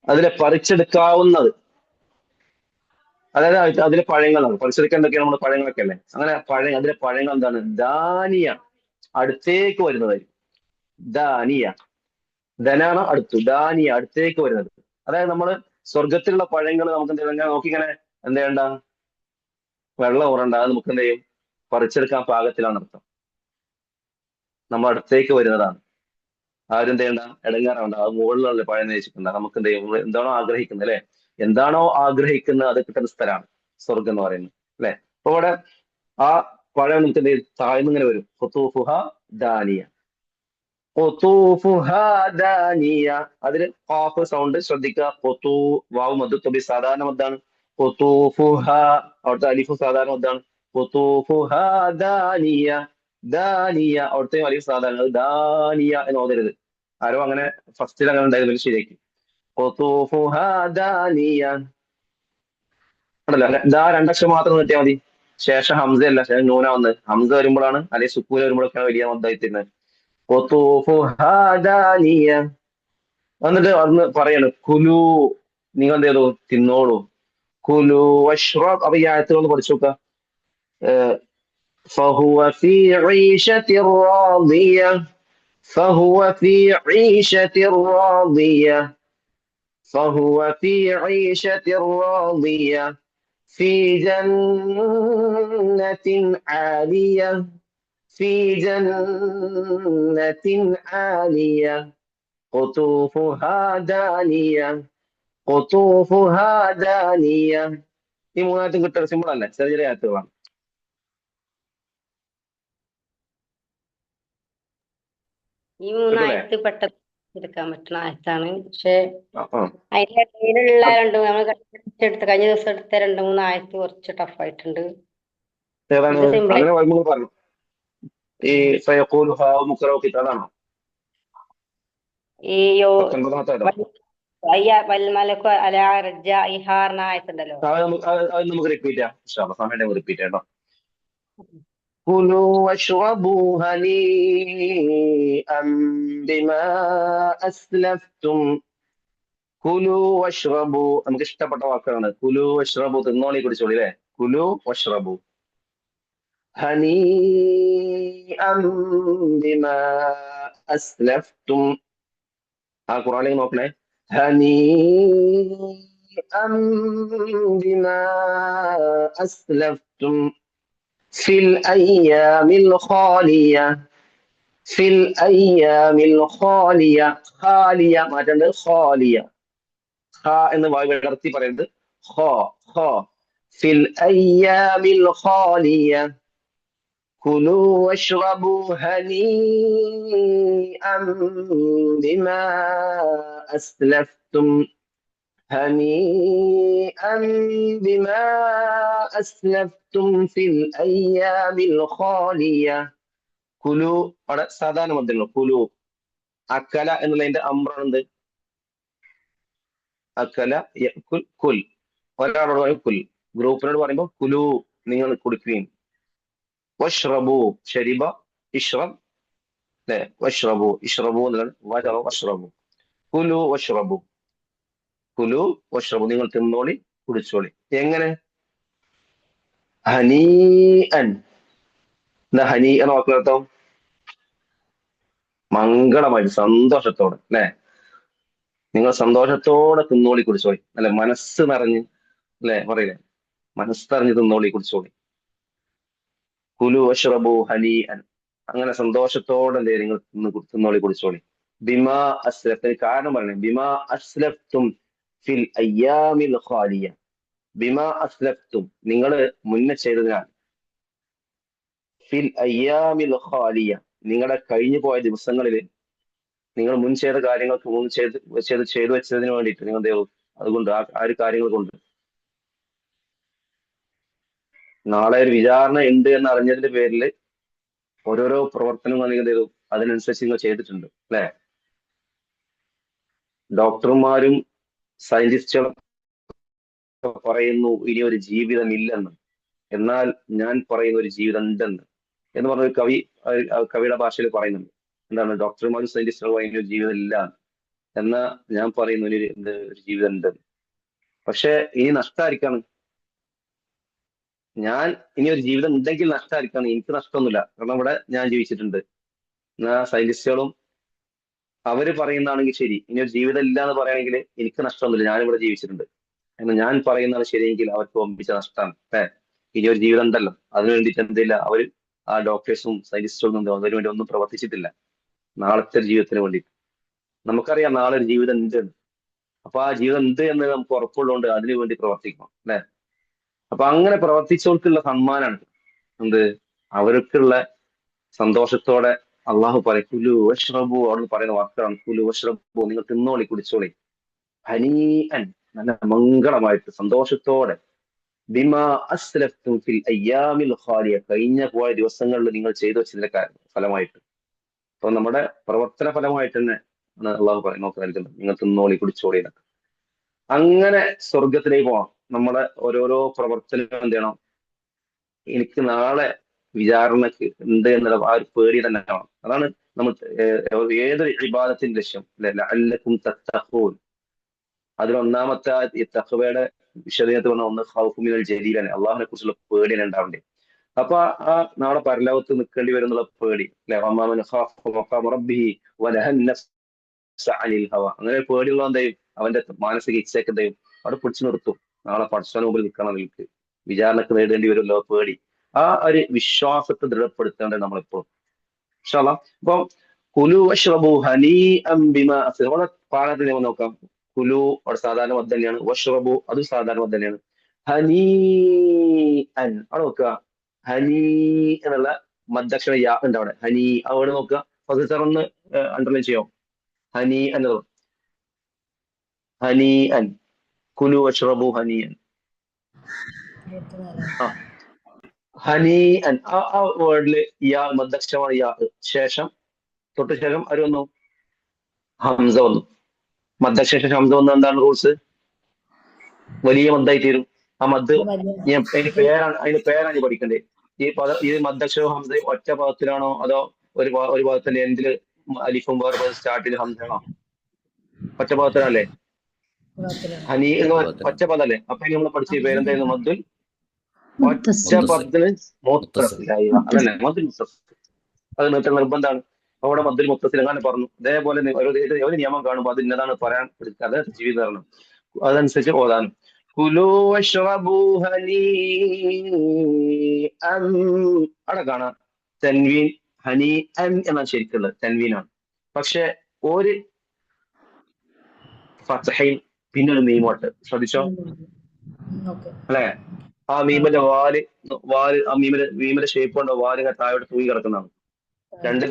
Speaker 2: അതിലെ പറിച്ചെടുക്കാവുന്നത്, അതായത് അതിലെ പഴങ്ങളാണ് പറിച്ചെടുക്കാൻ. എന്തൊക്കെയാണ് നമ്മൾ പഴങ്ങളൊക്കെ അല്ലേ. അങ്ങനെ അതിലെ പഴങ്ങൾ എന്താണ്? ദാനിയ, അടുത്തേക്ക് വരുന്നതായിരിക്കും. ദാനിയ ധനാണ് അടുത്തു, ദാനിയ അടുത്തേക്ക് വരുന്നത്. അതായത് നമ്മള് സ്വർഗത്തിലുള്ള പഴങ്ങൾ നമുക്ക് എന്ത് ചെയ്യണം, നോക്കിങ്ങനെ എന്ത് ചെയ്യണ്ട, വെള്ളം ഉറണ്ട, അത് നമുക്ക് എന്ത് ചെയ്യും, പറിച്ചെടുക്കാൻ പാകത്തിലാണ് അർത്ഥം. നമ്മൾ അടുത്തേക്ക് വരുന്നതാണ്. ആരും എന്ത് ചെയ്യണ്ട, ഇടങ്ങാറാവണ്ട. അത് മുകളിലുള്ള പഴം നേച്ചിട്ടുണ്ട്. നമുക്ക് എന്ത് ചെയ്യും, എന്താണോ ആഗ്രഹിക്കുന്നത് അല്ലെ, എന്താണോ ആഗ്രഹിക്കുന്നത് അത് കിട്ടുന്ന സ്ഥലമാണ് സ്വർഗം എന്ന് പറയുന്നത് അല്ലെ. അപ്പൊ ഇവിടെ ആ പഴം നമുക്ക് എന്ത് ചെയ്യും, താഴ്ന്നിങ്ങനെ വരും. ഖുതൂഫുഹ ദാനിയ. ഖുതൂഫുഹ ദാനിയ. അതിൽ ഖാഫ് സൗണ്ട് ശ്രദ്ധിക്കുക. ഖുതൂ വാവ് മദ്ദു തബി സാധാരണ മദ്ദാണ്. ഖുതൂഫുഹ അവിടുത്തെ അലിഫു സാധാരണ മദ്ദാണ്. ഖുതൂഫുഹ ദാനിയ. ദാനിയ അവിടുത്തെ അലിഫ് സാധാരണ, അത് ദാനിയ എന്ന് ഓതരുത്. ആരോ അങ്ങനെ ഫസ്റ്റിൽ അങ്ങനെ ഉണ്ടായിരുന്നു, ശരിയാക്കി. ഖുതൂഫുഹ ദാനിയ ഉണ്ടല്ലോ. ദാ രണ്ടക്ഷരം മാത്രം കിട്ടിയാൽ മതി. ശേഷം ഹംസ അല്ല, ശേഷം നൂന വന്ന്. ഹംസ വരുമ്പോഴാണ് അല്ലെങ്കിൽ സുക്കൂന വരുമ്പോഴൊക്കെയാണ് വലിയ മദ്ദായി തീരുന്നത്. ഖുതൂഫുഹാ ദാനിയ. എന്നിട്ട് അന്ന് പറയാണ് കുലു, നിങ്ങൾ എന്ത് ചെയ്തു, തിന്നോളൂ. കുലു വശ്റബ്. അപ്പൊ ഈ ആയത്തുകൾ ഒന്ന് പഠിച്ചു നോക്കുക. فهو في عيشة راضية. فهو في عيشة راضية. فهو في عيشة راضية في جنة عالية. في جنة عالية قطوفها دانية. قطوفها دانية. ഈ മൂന്നായിട്ടും കിട്ടുന്ന സിമ്പിൾ അല്ലേ, ചെറിയ ചെറിയ ആയത്തുകളാണ്.
Speaker 3: ഈ മൂന്നായത്ത് പെട്ടെന്ന് എടുക്കാൻ പറ്റുന്ന ആയത്താണ്. പക്ഷെ അതിന്റെ ഇടയിലുള്ള നമ്മൾ കഴിഞ്ഞ ദിവസം എടുത്ത 2-3 ആയത്ത് കുറച്ച് ടഫായിട്ടുണ്ട്.
Speaker 2: ഏതാണ് അങ്ങനെ പറഞ്ഞു? ഈ സയഖൂലുഹ മുഖറവ് കിതാബാണോ?
Speaker 3: ഈ വൽമലക്കു അലാ റജാഇഹാർന ആയത്തുണ്ടല്ലോ.
Speaker 2: അത് നമുക്ക് റിപ്പീറ്റ് ചെയ്യാം. സമയം റിപ്പീറ്റ് ചെയ്യട്ടോ. كلوا واشربوا هنيئا بما أسلفتم. കുലു വഷ്റബു നമുക്ക് ഇഷ്ടപ്പെട്ട വാക്കുകളാണ്. കുലു വഷ്റബു തിന്നോളി, കുടിച്ചോളി അല്ലെ. കുലു വഷ്റബു ഹനീഅൻ ബിമാ അസ്ലഫ്തും. ആ ഖുർആനിലേക്ക് നോക്കണേ. ഹനീഅൻ ബിമാ അസ്ലഫ്തും ഫിൽ അയ്യാമിൽ ഖാലിയ. ഫിൽ അയ്യാമിൽ ഖാലിയ. ഖാലിയ മാറ്റേണ്ടത് ഖാലിയ. ഖ എന്ന് വായു വിടർത്തി പറയുന്നത് ഖ. ഖ ഫിൽ അയ്യാമിൽ ഖാലിയ. കുലു വഷ്റബു ഹനീഅൻ ബിമാ അസ്ലഫ്തും. ഹനീഅൻ ബിമാ അസ്ലഫ്തും ഫിൽ അയ്യാമിൽ ഖാലിയ. കുലു അവിടെ സാധാരണ മദ്ദുള്ളൂ. കുലു. അക്കല എന്നുള്ളതിന്റെ അമ്രാണെന്ത്? അക്കല യഅ്കുൽ കുൽ. ഒരാളോട് പറയും കുൽ, ഗ്രൂപ്പിനോട് പറയുമ്പോൾ കുലു, നിങ്ങൾ കുടിക്കുകയും, വഷ്റബു, ഷരിബ, ഇഷ്റബ്, അല്ലെ, വഷ്റബു, ഇഷ്റബു എന്നുള്ളത് വഷ്റബു, കുലു വഷ്റബു, കുലു വഷ്റബു, നിങ്ങൾ തിന്നോളി കുടിച്ചോളി. എങ്ങനെ? ഹനീ അൻ. എന്താ ഹനീ എന്ന വാക്കിനർത്ഥം? മംഗളമായിട്ട്, സന്തോഷത്തോടെ, അല്ലെ, നിങ്ങൾ സന്തോഷത്തോടെ തിന്നോളി കുടിച്ചോളി, അല്ലെ, മനസ്സ് നിറഞ്ഞ്, അല്ലെ പറയില്ലേ, മനസ്സ് നിറഞ്ഞ് തിന്നോളി കുടിച്ചോളി. കുലു വഷ്റബു ഹനീ അൻ, അങ്ങനെ സന്തോഷത്തോടെ എന്തേ നിങ്ങൾ തിന്നോളി കുടിച്ചോളി. ബിമാ അസ്ലഫ്, കാരണം പറയണേ, ബിമാ അസ്ലഫ്തും ഫിൽ അയ്യാമിൽ ഖാലിയ, ബിമാ അസ്ലഫ്തും, നിങ്ങൾ മുന്നേ ചെയ്തതിനാൽ, ഫിൽ അയ്യാമിൽ ഖാലിയ, നിങ്ങളുടെ കഴിഞ്ഞു പോയ ദിവസങ്ങളിൽ നിങ്ങൾ മുൻ ചെയ്ത കാര്യങ്ങൾക്ക് മുൻ ചെയ്തു വെച്ചതിന് വേണ്ടിയിട്ട് നിങ്ങൾ എന്ത് ചെയ്തു, അതുകൊണ്ട് ആ ഒരു കാര്യങ്ങൾ കൊണ്ട് നാളെ ഒരു വിചാരണ ഉണ്ട് എന്ന് അറിഞ്ഞതിന്റെ പേരിൽ ഓരോരോ പ്രവർത്തനങ്ങൾ നിങ്ങൾ ചെയ്തു, അതിനനുസരിച്ച് നിങ്ങൾ ചെയ്തിട്ടുണ്ട്, അല്ലെ. ഡോക്ടർമാരും സയന്റിസ്റ്റുകളും പറയുന്നു ഇനി ഒരു ജീവിതം ഇല്ലെന്ന്, എന്നാൽ ഞാൻ പറയുന്ന ഒരു ജീവിതം ഉണ്ടെന്ന് എന്ന് പറഞ്ഞ ഒരു കവിയുടെ ഭാഷയിൽ പറയുന്നുണ്ട്. എന്താണ്? ഡോക്ടർമാരും സയന്റിസ്റ്റുകളും പറയുന്ന ഒരു ജീവിതം ഇല്ല, എന്നാ ഞാൻ പറയുന്ന ഒരു ജീവിതം ഉണ്ടെന്ന്. പക്ഷെ ഇനി നഷ്ടമായിരിക്കാണ്, ഞാൻ ഇനി ഒരു ജീവിതം ഉണ്ടെങ്കിൽ നഷ്ടമായിരിക്കാണ്, എനിക്ക് നഷ്ടമൊന്നുമില്ല, കാരണം ഇവിടെ ഞാൻ ജീവിച്ചിട്ടുണ്ട്. എന്നാ സയന്റിസ്റ്റുകളും അവര് പറയുന്നതാണെങ്കിൽ ശരി, ഇനി ഒരു ജീവിതം ഇല്ല എന്ന് പറയുകയാണെങ്കിൽ എനിക്ക് നഷ്ടമൊന്നുമില്ല, ഞാനിവിടെ ജീവിച്ചിട്ടുണ്ട്. എന്ന് ഞാൻ പറയുന്നതാണ് ശരിയെങ്കിൽ അവർക്ക് വമ്പിച്ച നഷ്ടമാണ്, ഇനി ഒരു ജീവിതം ഉണ്ടല്ലോ, അതിനു വേണ്ടിയിട്ട് എന്തില്ല അവർ, ആ ഡോക്ടേഴ്സും സയന്റിസ്റ്റുകളും അതിനു വേണ്ടി ഒന്നും പ്രവർത്തിച്ചിട്ടില്ല, നാളത്തെ ഒരു ജീവിതത്തിന് വേണ്ടിയിട്ട്. നമുക്കറിയാം നാളെ ഒരു ജീവിതം ഉണ്ട്, അപ്പൊ ആ ജീവിതം ഉണ്ട് എന്ന് നമുക്ക് ഉറപ്പുള്ളതുകൊണ്ട് അതിനു വേണ്ടി പ്രവർത്തിക്കണം, അല്ലെ. അപ്പൊ അങ്ങനെ പ്രവർത്തിച്ചവർക്കുള്ള സമ്മാനമാണ് എന്ത്? അവർക്കുള്ള സന്തോഷത്തോടെ അള്ളാഹു പറയും കുലു വഷ്റബു, അവിടെ പറയുന്ന വാക്കുകളാണ് കുലു വഷ്റബു, നിങ്ങൾ തിന്നോളി കുടിച്ചോളി, ഹനീഅൻ, നല്ല മംഗളമായിട്ട് സന്തോഷത്തോടെ, ബിമാ അസ്ലഫ്തും ഫിൽ അയ്യാമിൽ ഖാലിയ, കഴിഞ്ഞ പോയ ദിവസങ്ങളിൽ നിങ്ങൾ ചെയ്തു വെച്ചതിന്റെ ഫലമായിട്ട്. അപ്പൊ നമ്മുടെ പ്രവർത്തന ഫലമായിട്ട് തന്നെ ആണ് അള്ളാഹു നോക്കി നൽകുന്നത്, നിങ്ങൾ തിന്നോളി കുടിച്ചോളി എന്നൊക്കെ. അങ്ങനെ സ്വർഗത്തിലേക്ക് പോവാം. നമ്മുടെ ഓരോരോ പ്രവർത്തനം എന്ത് ചെയ്യണം? എനിക്ക് നാളെ വിചാരണക്ക് ഉണ്ട് എന്നുള്ള ആ ഒരു പേടി തന്നെ വേണം. അതാണ് നമ്മൾ ഏതൊരു ഇബാദത്തിന്റെ ലക്ഷ്യം, അല്ലെ, ലഅല്ലക്കും തത്തഖൂൻ. അതിലൊന്നാമത്തെ ഈ തഖ്വയുടെ വിശദീകരണത്തിൽ പറഞ്ഞ ഒന്ന് ഖൗഫു മിനൽ ജലീലാണ്, അള്ളാഹിനെ കുറിച്ചുള്ള പേടി ഉണ്ടാവണ്ടേ. അപ്പൊ ആ നാളെ പരലോകത്ത് നിൽക്കേണ്ടി വരും എന്നുള്ള പേടി, അല്ലെ, വമ്മാമൻ ഖാഫ മഖാമ റബ്ബിഹി വനഹൻ നഫ്സ അനിൽ ഹവ, അങ്ങനെ പേടിയുള്ള എന്തെയും അവന്റെ മാനസിക ഇച്ഛയൊക്കെ എന്തെയും അവിടെ പിടിച്ചു നിർത്തും. നാളെ പടച്ചവന് മുമ്പിൽ നിൽക്കണം, നിങ്ങൾക്ക് വിചാരണക്ക് നേടേണ്ടി വരുമല്ലോ, പേടി. ആ ഒരു വിശ്വാസത്തെ ദൃഢപ്പെടുത്തേണ്ടത് നമ്മളെപ്പോഴും ഇൻഷാ അല്ലാഹ്. അപ്പം കുലു വഷ്റബു ഹനീഅൻ ബിമാ അസ്ലഫ്തും, അവിടെ പാഠത്തിൽ നമ്മൾ നോക്കാം. കുലു അവിടെ സാധാരണ മദ് തന്നെയാണ്, വഷ്റബു അതും സാധാരണ മദ് തന്നെയാണ്. ഹനീ അൻ അവിടെ നോക്കുക, ഹനീ എന്നുള്ള മദ്ദക്ഷരം യാ ഉണ്ട് അവിടെ, ഹനീ അവിടെ നോക്കുക, ഫസ്റ്റ് ഒന്ന് അണ്ടർലൈൻ ചെയ്യാം. ഹനീ എന്നത് ഹനീ അൻ, കുലു വഷ്റബു ഹനീ അൻ. ആ ഹനീ അൻ, ആ വേർഡില് യാ മദ്ദക്ഷരമാണ്, യാ ശേഷം തൊട്ട് ശേഷം അവർ വന്നു ഹംസ വന്നു. മദ്ദശേഷം ഹംസ വന്ന എന്താണ് റൂൾസ്? വലിയ മദ്ദായി തീരും. ആ മദ് അതിന്റെ പേരാണ് പഠിക്കേണ്ടത്. ഈ മദ്ദക്ഷരവും ഹംസയും ഒറ്റ പദത്തിലാണോ അതോ ഒരു പദത്തിന്റെ എന്തില് അലിഫും വേറെ പദം സ്റ്റാർട്ട് ചെയ്ത് ഹംസയാണോ? ഒറ്റ പദത്തിലല്ലേ? ഹനി എന്ന് ഒറ്റ പദല്ലേ? അപ്പൊ നമ്മൾ പഠിച്ച പേരെന്തായിരുന്നു? മദ്ദുൽ ഒറ്റ പദത്തിന് അതല്ലേ മദ്ദുൽ മുത്തസിൽ. അത് നിർബന്ധമാണ്. അവിടെ മദ്ദുൽ മുത്തസിൽ അങ്ങനെ പറഞ്ഞു. അതേപോലെ ഒരു നിയമം കാണുമ്പോൾ അത് ഇന്നതാണ് പറയാൻ അത് ജീവിതം അതനുസരിച്ച് ഓതാനും. അവിടെ കാണാം തൻവീൻ, ഹനി അൻ എന്നാണ് ശരിക്കുള്ളത്, തൻവീനാണ്. പക്ഷെ ഒരു ഫത്ഹയും പിന്നെ ഒരു മീമോട്ട് ശ്രദ്ധിച്ചോ, അല്ലെ? ആ മീമിന്റെ വാല് ആ മീമിന്റെ ഷേപ്പ് കൊണ്ട് വാല് ഇങ്ങനെ താഴോട്ട് തൂങ്ങി കിടക്കുന്നതാണ്. രണ്ട്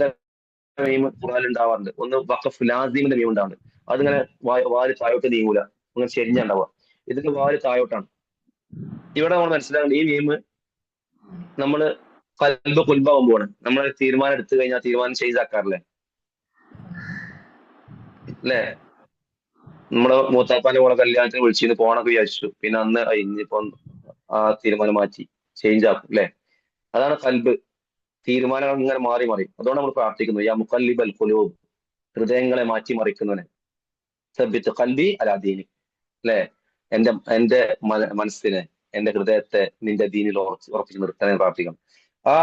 Speaker 2: മീം ഖുർആനിൽ ഉണ്ടാവാറുണ്ട്. ഒന്ന് വഖഫ് ലാസിമിന്റെ മീം ഉണ്ടാവുന്നുണ്ട്, അതിങ്ങനെ വാല് താഴോട്ട് നീങ്ങൂല, അങ്ങനെ ചെരിഞ്ഞുണ്ടാവുക. ഇതിന്റെ വാല് താഴോട്ടാണ്. ഇവിടെ നമ്മൾ മനസ്സിലാക്കേണ്ട ഈ മീം നമ്മള് കൽബ് കുൽബാവുമ്പോഴാണ് നമ്മൾ തീരുമാനം എടുത്തു കഴിഞ്ഞാൽ തീരുമാനം ചെയ്താക്കാറില്ലേ, അല്ലേ? നമ്മുടെ മൂത്താപ്പാന്റെ മോളെ കല്യാണത്തിന് വിളിച്ചിരുന്ന് പോണൊക്കെ വിചാരിച്ചു. പിന്നെ അന്ന് ഇനിയിപ്പം ആ തീരുമാനം മാറ്റി ചേഞ്ച് ആക്കും അല്ലെ. അതാണ് കൽബ്. തീരുമാനങ്ങൾ ഇങ്ങനെ മാറി മാറി. അതുകൊണ്ട് നമ്മൾ പ്രാർത്ഥിക്കുന്നു, യാ മുഖല്ലിബൽ ഖുലൂബ്, ഹൃദയങ്ങളെ മാറ്റി മറിക്കുന്നവനെ, സബ്ബിത്ത് ഖൽബി അലാ ദീനി, അല്ലെ. എന്റെ മനസ്സിനെ, എന്റെ ഹൃദയത്തെ നിന്റെ ദീനിൽ ഉറപ്പിച്ച് നിർത്താൻ പ്രാർത്ഥിക്കണം. ആ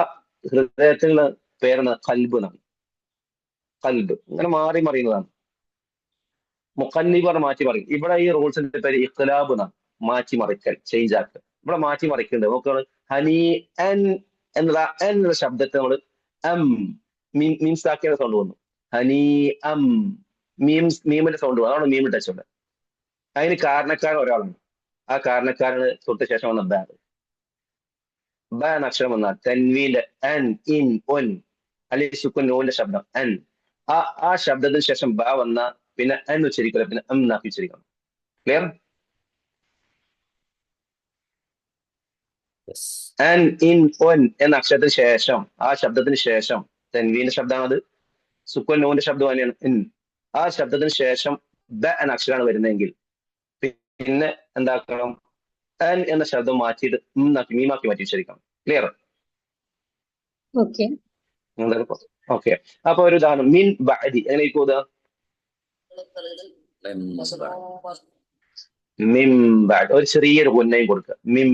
Speaker 2: ഹൃദയത്തിനുള്ള പേരാണ് കൽബ് എന്നാണ്. കൽബ് ഇങ്ങനെ മാറി മറിയുന്നതാണ്. മുഖല്ലിബർ മാറ്റി മറിക്കും. ഇവിടെ ഈ റൂൾസിന്റെ പേര് ഇഖ്ലാബ് എന്നാണ്. മാറ്റി മറിക്കൽ, ചേഞ്ച് ആക്കൽ. ഇവിടെ മാറ്റി മറിക്കുന്നുണ്ട്. നോക്കുകയാണ് ഹനി എൻ എന്നുള്ള ശബ്ദത്തെ നമ്മൾ എം മീംസാക്കിയുടെ സൗണ്ട് വന്നു. ഹനി എം മീമിന്റെ സൗണ്ട് വന്നു. അതാണ് മീം ടച്ച് ഉണ്ട്. അതിന് കാരണക്കാരൻ ഒരാളുണ്ട്. ആ കാരണക്കാരന് തൊട്ട് ശേഷം വന്ന ബ. ബ എന്ന അക്ഷരം വന്നാൽ തൻവീന്റെ എൻ ഇൻ ഒൻ അല്ലെങ്കിൽ സുക്കുൻ നോന്റെ ശബ്ദം എൻ. ആ ശബ്ദത്തിന് ശേഷം ബ വന്ന പിന്നെ എൻ ഉച്ചരിക്കില്ല, പിന്നെ എം നാക്കി ഉച്ചരിക്കണം. Clear?
Speaker 1: Yes.
Speaker 2: N in on എന്ന അക്ഷരത്തിന് ശേഷം, ആ ശബ്ദത്തിന് ശേഷം, തൻവീന്റെ ശബ്ദമാണ് അത്, സുക്കുൻ നോന്റെ ശബ്ദം തന്നെയാണ് ഇൻ. ആ ശബ്ദത്തിന് ശേഷം ബ എന്ന അക്ഷരമാണ് വരുന്നതെങ്കിൽ പിന്നെ എന്താക്കണം? എൻ എന്ന ശബ്ദം മാറ്റിയിട്ട് മീമാക്കി മാറ്റി ഉച്ചരിക്കണം. ക്ലിയർ?
Speaker 5: ഓക്കെ.
Speaker 2: ഓക്കെ. അപ്പൊ ഒരു ഉദാഹരണം, മിൻ ബഅദി എങ്ങനെ ഇരിക്കും? മിൻ ബഅദ് ഒരു ചെറിയൊരു പൊന്നയും കൊടുക്കുക. മിൻ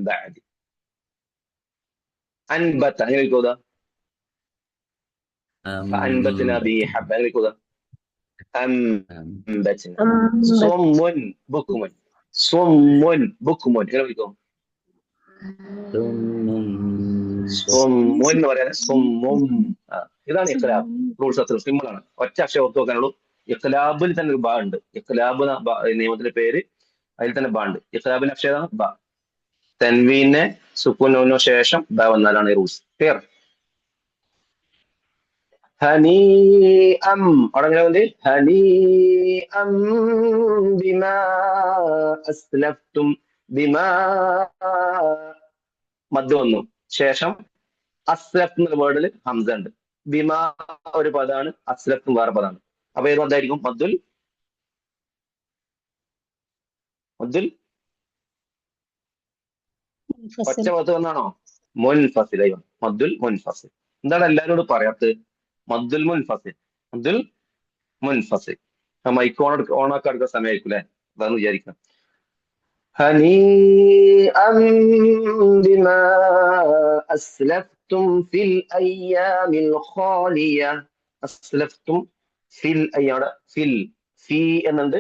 Speaker 2: ബഅദി. അൻബത്ത എങ്ങനെ ഇരിക്കും? അൻബത്തിന ബി ഹബ്ബ എങ്ങനെ ഇരിക്കും? അൻബത്തിന. സ്വമ്മുൻ ബുക്കുമുൻ. സ്വമ്മുൻ ബുക്കുമുൻ എങ്ങനെ ഇരിക്കും? സ്വമ്മുൻ എന്ന് പറയാൻ സ്വമ്മും. ഇതാണ് ഇഖ്ലാബ്. റൂൾസ് അത്ര സിമ്പിൾ ആണ്. ഒറ്റ അക്ഷരം ഓർത്ത് വെക്കാനുള്ളൂ. ഇഖ്ലാബിൽ തന്നെ ഒരു ബ ഉണ്ട്. ഇഖ്ലാബ് നിയമത്തിന്റെ പേര്, അതിൽ തന്നെ ബ ഉണ്ട്. ഇഖ്ലാബിന്റെ അക്ഷരം ബ. തൻവീനെ സുക്കൂനോ ശേഷം ബ വന്നാലാണ് റൂൾസ്. ക്ലിയർ? ഹനീ അം അവിടെ എങ്ങനെ വന്ന് ഹനീ അം ബിമാ അസ്ലഫ്തും ബിമാ മദ് വന്നു. ശേഷം അസ്ലഫ് എന്ന വേർഡിൽ ഹംസ ഉണ്ട്. ബിമാ ഒരു പദമാണ്, അസ്ലഫും വേറെ പദമാണ്. അപ്പൊ ഏത് മദ്ദായിരിക്കും? മദ്ദുൽ ഒറ്റ പദത്ത് വന്നാണോ? മുൻഫസിൽ. മദ്ദുൽ മുൻഫസിൽ. എന്താണ് എല്ലാവരോടും പറയാത്തത്? മദ്ദുൽ മുൻഫസിൽ, മദ്ദുൽ മുൻഫസിൽ. മൈക്ക് ഓണാക്കി എടുക്കുന്ന സമയമായിരിക്കും അല്ലെ? അതാന്ന് വിചാരിക്കണം. ഹനീഅം ബിമാ അസ്ലഫ്തും ഫിൽ അയ്യാമിൽ ഖാലിയ. അസ്ലഫ്തും ഫിൽ അയ്യാടെ ഫിൽ ഫീ എന്നുണ്ട്.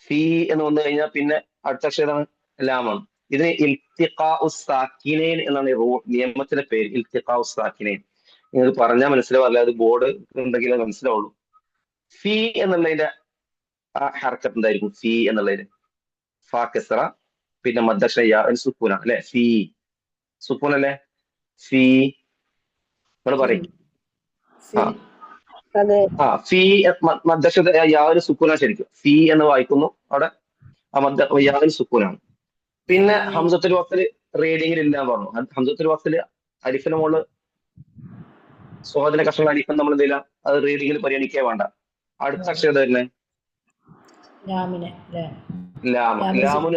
Speaker 2: ഫീ എന്ന് വന്നു കഴിഞ്ഞാൽ പിന്നെ അടുത്ത അക്ഷരം ലാമാണ്. ഇതിന് ഇൽത്തിഖാഉ സാക്കിനൈൻ എന്നാണ് നിയമത്തിന്റെ പേര്. ഇൽത്തിഖാഉ സാക്കിനൈൻ. നിങ്ങൾക്ക് പറഞ്ഞാൽ മനസ്സിലാവില്ല, അത് ബോർഡ് ഉണ്ടെങ്കിൽ മനസ്സിലാവുള്ളൂ. ഫീ എന്നുള്ളതിന്റെ ആ ഹർക്കത്ത് എന്തായിരിക്കും? ഫീ എന്നുള്ളതിന് ഫാ കസ്റ പിന്നെ മദ്ദക്ഷര യാ സുക്കൂനാണ് അല്ലെ? ഫീ സുക്കൂൻ അല്ലേ? ഫീ നിങ്ങൾ പറയും. ആ ഫീ മദ്ദക്ഷര യാ സുക്കൂനാണ് ശരിക്കും. ഫീ എന്ന് വായിക്കുന്നു. അവിടെ ആ യാ സുക്കൂനാണ്. പിന്നെ ഹംസത്തുൽ വഖ്ഫിൽ റീഡിങ്ങിൽ ഇല്ലാന്ന് പറഞ്ഞു. ഹംസത്തുൽ വഖ്ഫിൽ അലിഫിന് മുകളിൽ സ്വാദിന കഷ്ണങ്ങൾ അലിഫൻ നമ്മൾ എന്തില്ല, അത് റീഡിങ്ങിൽ പരിഗണിക്കേ വേണ്ട. അടുത്ത അക്ഷരം തന്നെ ലാമുന്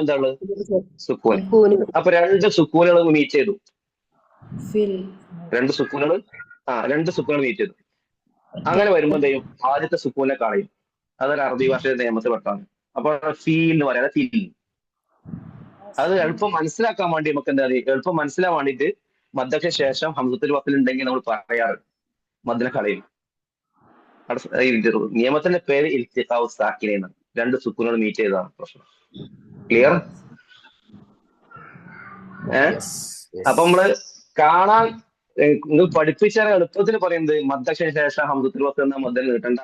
Speaker 2: എന്താ ഉള്ളത്? സുക്കൂൻ. അപ്പൊ രണ്ട് സുക്കൂനുകൾ മീറ്റ് ചെയ്തു. രണ്ട് സുക്കൂനുകൾ മീറ്റ് ചെയ്തു. അങ്ങനെ വരുമ്പോ എന്ത് ചെയ്യും? ആദ്യത്തെ സുക്കൂനെ കളയും. അതൊരു അറബി ഭാഷയുടെ നിയമത്തിൽ പെട്ടാണ്. അപ്പൊ ഫീൽ എന്ന് പറയാതെ ഫീൽ. അത് എളുപ്പം മനസ്സിലാക്കാൻ വേണ്ടി നമുക്ക് എന്താ എളുപ്പം മനസ്സിലാൻ വേണ്ടിയിട്ട് മദ്ദക്ക് ശേഷം ഹംസത്തുൽ വഖ്ഫിൽ ഉണ്ടെങ്കിൽ നമ്മൾ പറയാറ് മദ്ദിനെ കളയും. നിയമത്തിന്റെ പേര് ഇൽത്തിഖാഉ സാക്കിനൈൻ. രണ്ട് സുക്കൂനുകൾ മീറ്റ് ചെയ്തതാണ് പ്രശ്നം. ക്ലിയർ? അപ്പൊ നമ്മള് കാണാൻ നിങ്ങൾ പഠിപ്പിച്ചാൽ എളുപ്പത്തിൽ പറയുന്നത് മദ്ദക്ക് ശേഷം ഹംസത്തുൽ വഖ്ഫ് എന്ന മദ്ദിനെ നീട്ടണ്ട,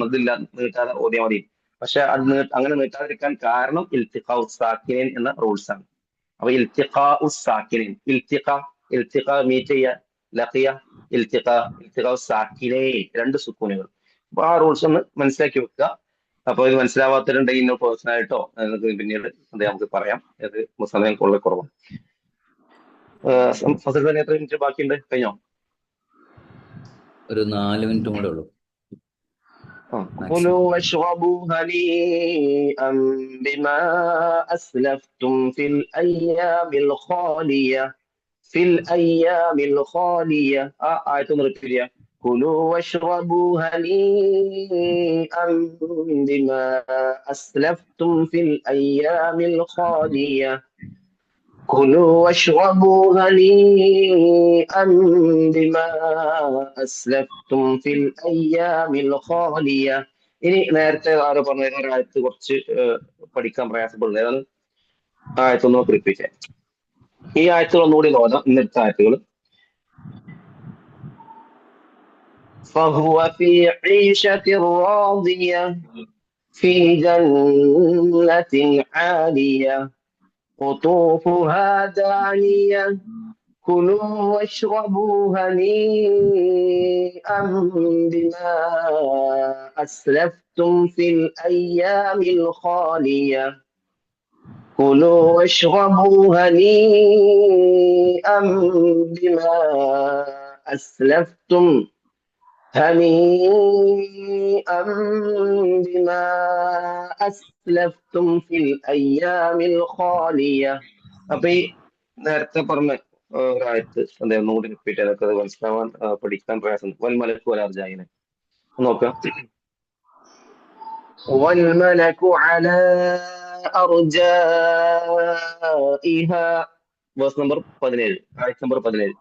Speaker 2: മദ്ദില്ല നീട്ടാതെ ഓതിയാൽ മതി. പക്ഷെ അത് അങ്ങനെ നീട്ടാതിരിക്കാൻ കാരണം ഇൽത്തിഖാഉ സാക്കിനൈൻ എന്ന റൂൾസ് ആണ്. അപ്പൊ ഇൽത്തിഖാഉ സാക്കിനൈൻ, ഇൽത്തിഖാ മീറ്റ് ചെയ്യുക, ലഖിയ ഇൽത്തിഖാഉ സാക്കിനൈൻ രണ്ട് സുക്കൂനുകൾ. അപ്പൊ ആ റൂൾസ് ഒന്ന് മനസ്സിലാക്കി വെക്കുക. അപ്പൊ ഇത് മനസ്സിലാവാത്തവരുണ്ടെങ്കിൽ ഇന്നോ പേഴ്സണൽ ആയിട്ടോ പിന്നീട് നമുക്ക് പറയാം. അത് സമയം കൂടുതൽ കുറവാണ്. ഫസൽ തന്നെ എത്ര മിനിറ്റ് ബാക്കിയുണ്ട്? കഴിഞ്ഞോ?
Speaker 1: ഒരു 4 മിനിറ്റും കൂടെ ഉള്ളൂ.
Speaker 2: كلوا واشربوا هنيئا بما أسلفتم في الأيام الخالية في الأيام الخالية آية مرتبة كلوا واشربوا هنيئا بما أسلفتم في الأيام الخالية كلوا واشربوا هنيئا بما أسلفتم في الأيام الخالية. ഇനി നേരത്തെ ആരോ പറഞ്ഞ ഒരായത്ത് കുറച്ച് പഠിക്കാൻ പ്രയാസപ്പെടുന്നത് ഏതാണ്? ആയത്തൊന്ന് റിപ്പീറ്റ് ചെയ്യാം. ഈ ആയത്തുകൾ ഒന്നുകൂടി നോക്കാം. ഇന്നത്തെ ആയത്തുകൾ فهو في عيشة راضية في جنة عالية قطوفها دانية كلوا واشربوا هنيئا بما أسلفتم في الأيام الخالية كلوا واشربوا هنيئا بما أسلفتم هنيئا بما أسلفتم في الأيام الخالية. അപ്പൊ ഈ നേരത്തെ പറഞ്ഞ ഒരായത്ത് എന്താ ഒന്നുകൂടി റിപ്പീറ്റ് ചെയ്തൊക്കെ അത് മനസ്സിലാവാൻ പഠിക്കാൻ പ്രയാസം. വൽമലക്കു വലാർജായിനെ നോക്കാം. والملك على أرجائها verse number 17 ആയത്ത് നമ്പർ 17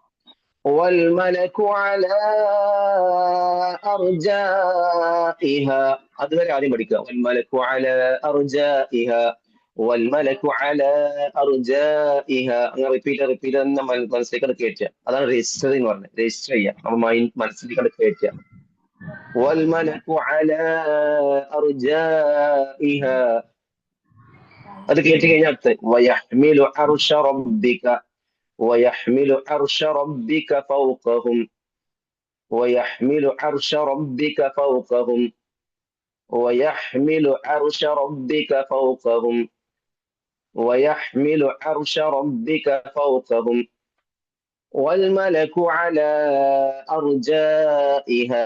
Speaker 2: والملك على أرجائها അതുവരെ ആദ്യം പഠിക്കുക. والملك على أرجائها والملك على أرجائها അങ്ങനെ റിപ്പീറ്റ് തന്നെ മനസ്സിലേക്ക് കയറ്റുക. അതാണ് രജിസ്റ്റർ എന്ന് പറഞ്ഞത്. രജിസ്റ്റർ ചെയ്യുക, നമ്മൾ മനസ്സിലേക്ക് കയറ്റുക. والملك على أرجائها അത് കേട്ട് കഴിഞ്ഞാൽ അടുത്ത് ويحمل عرش ربك ويحمل عرش ربك فوقهم ويحمل عرش ربك فوقهم ويحمل عرش ربك فوقهم ويحمل عرش ربك فوقهم والملك على أرجائها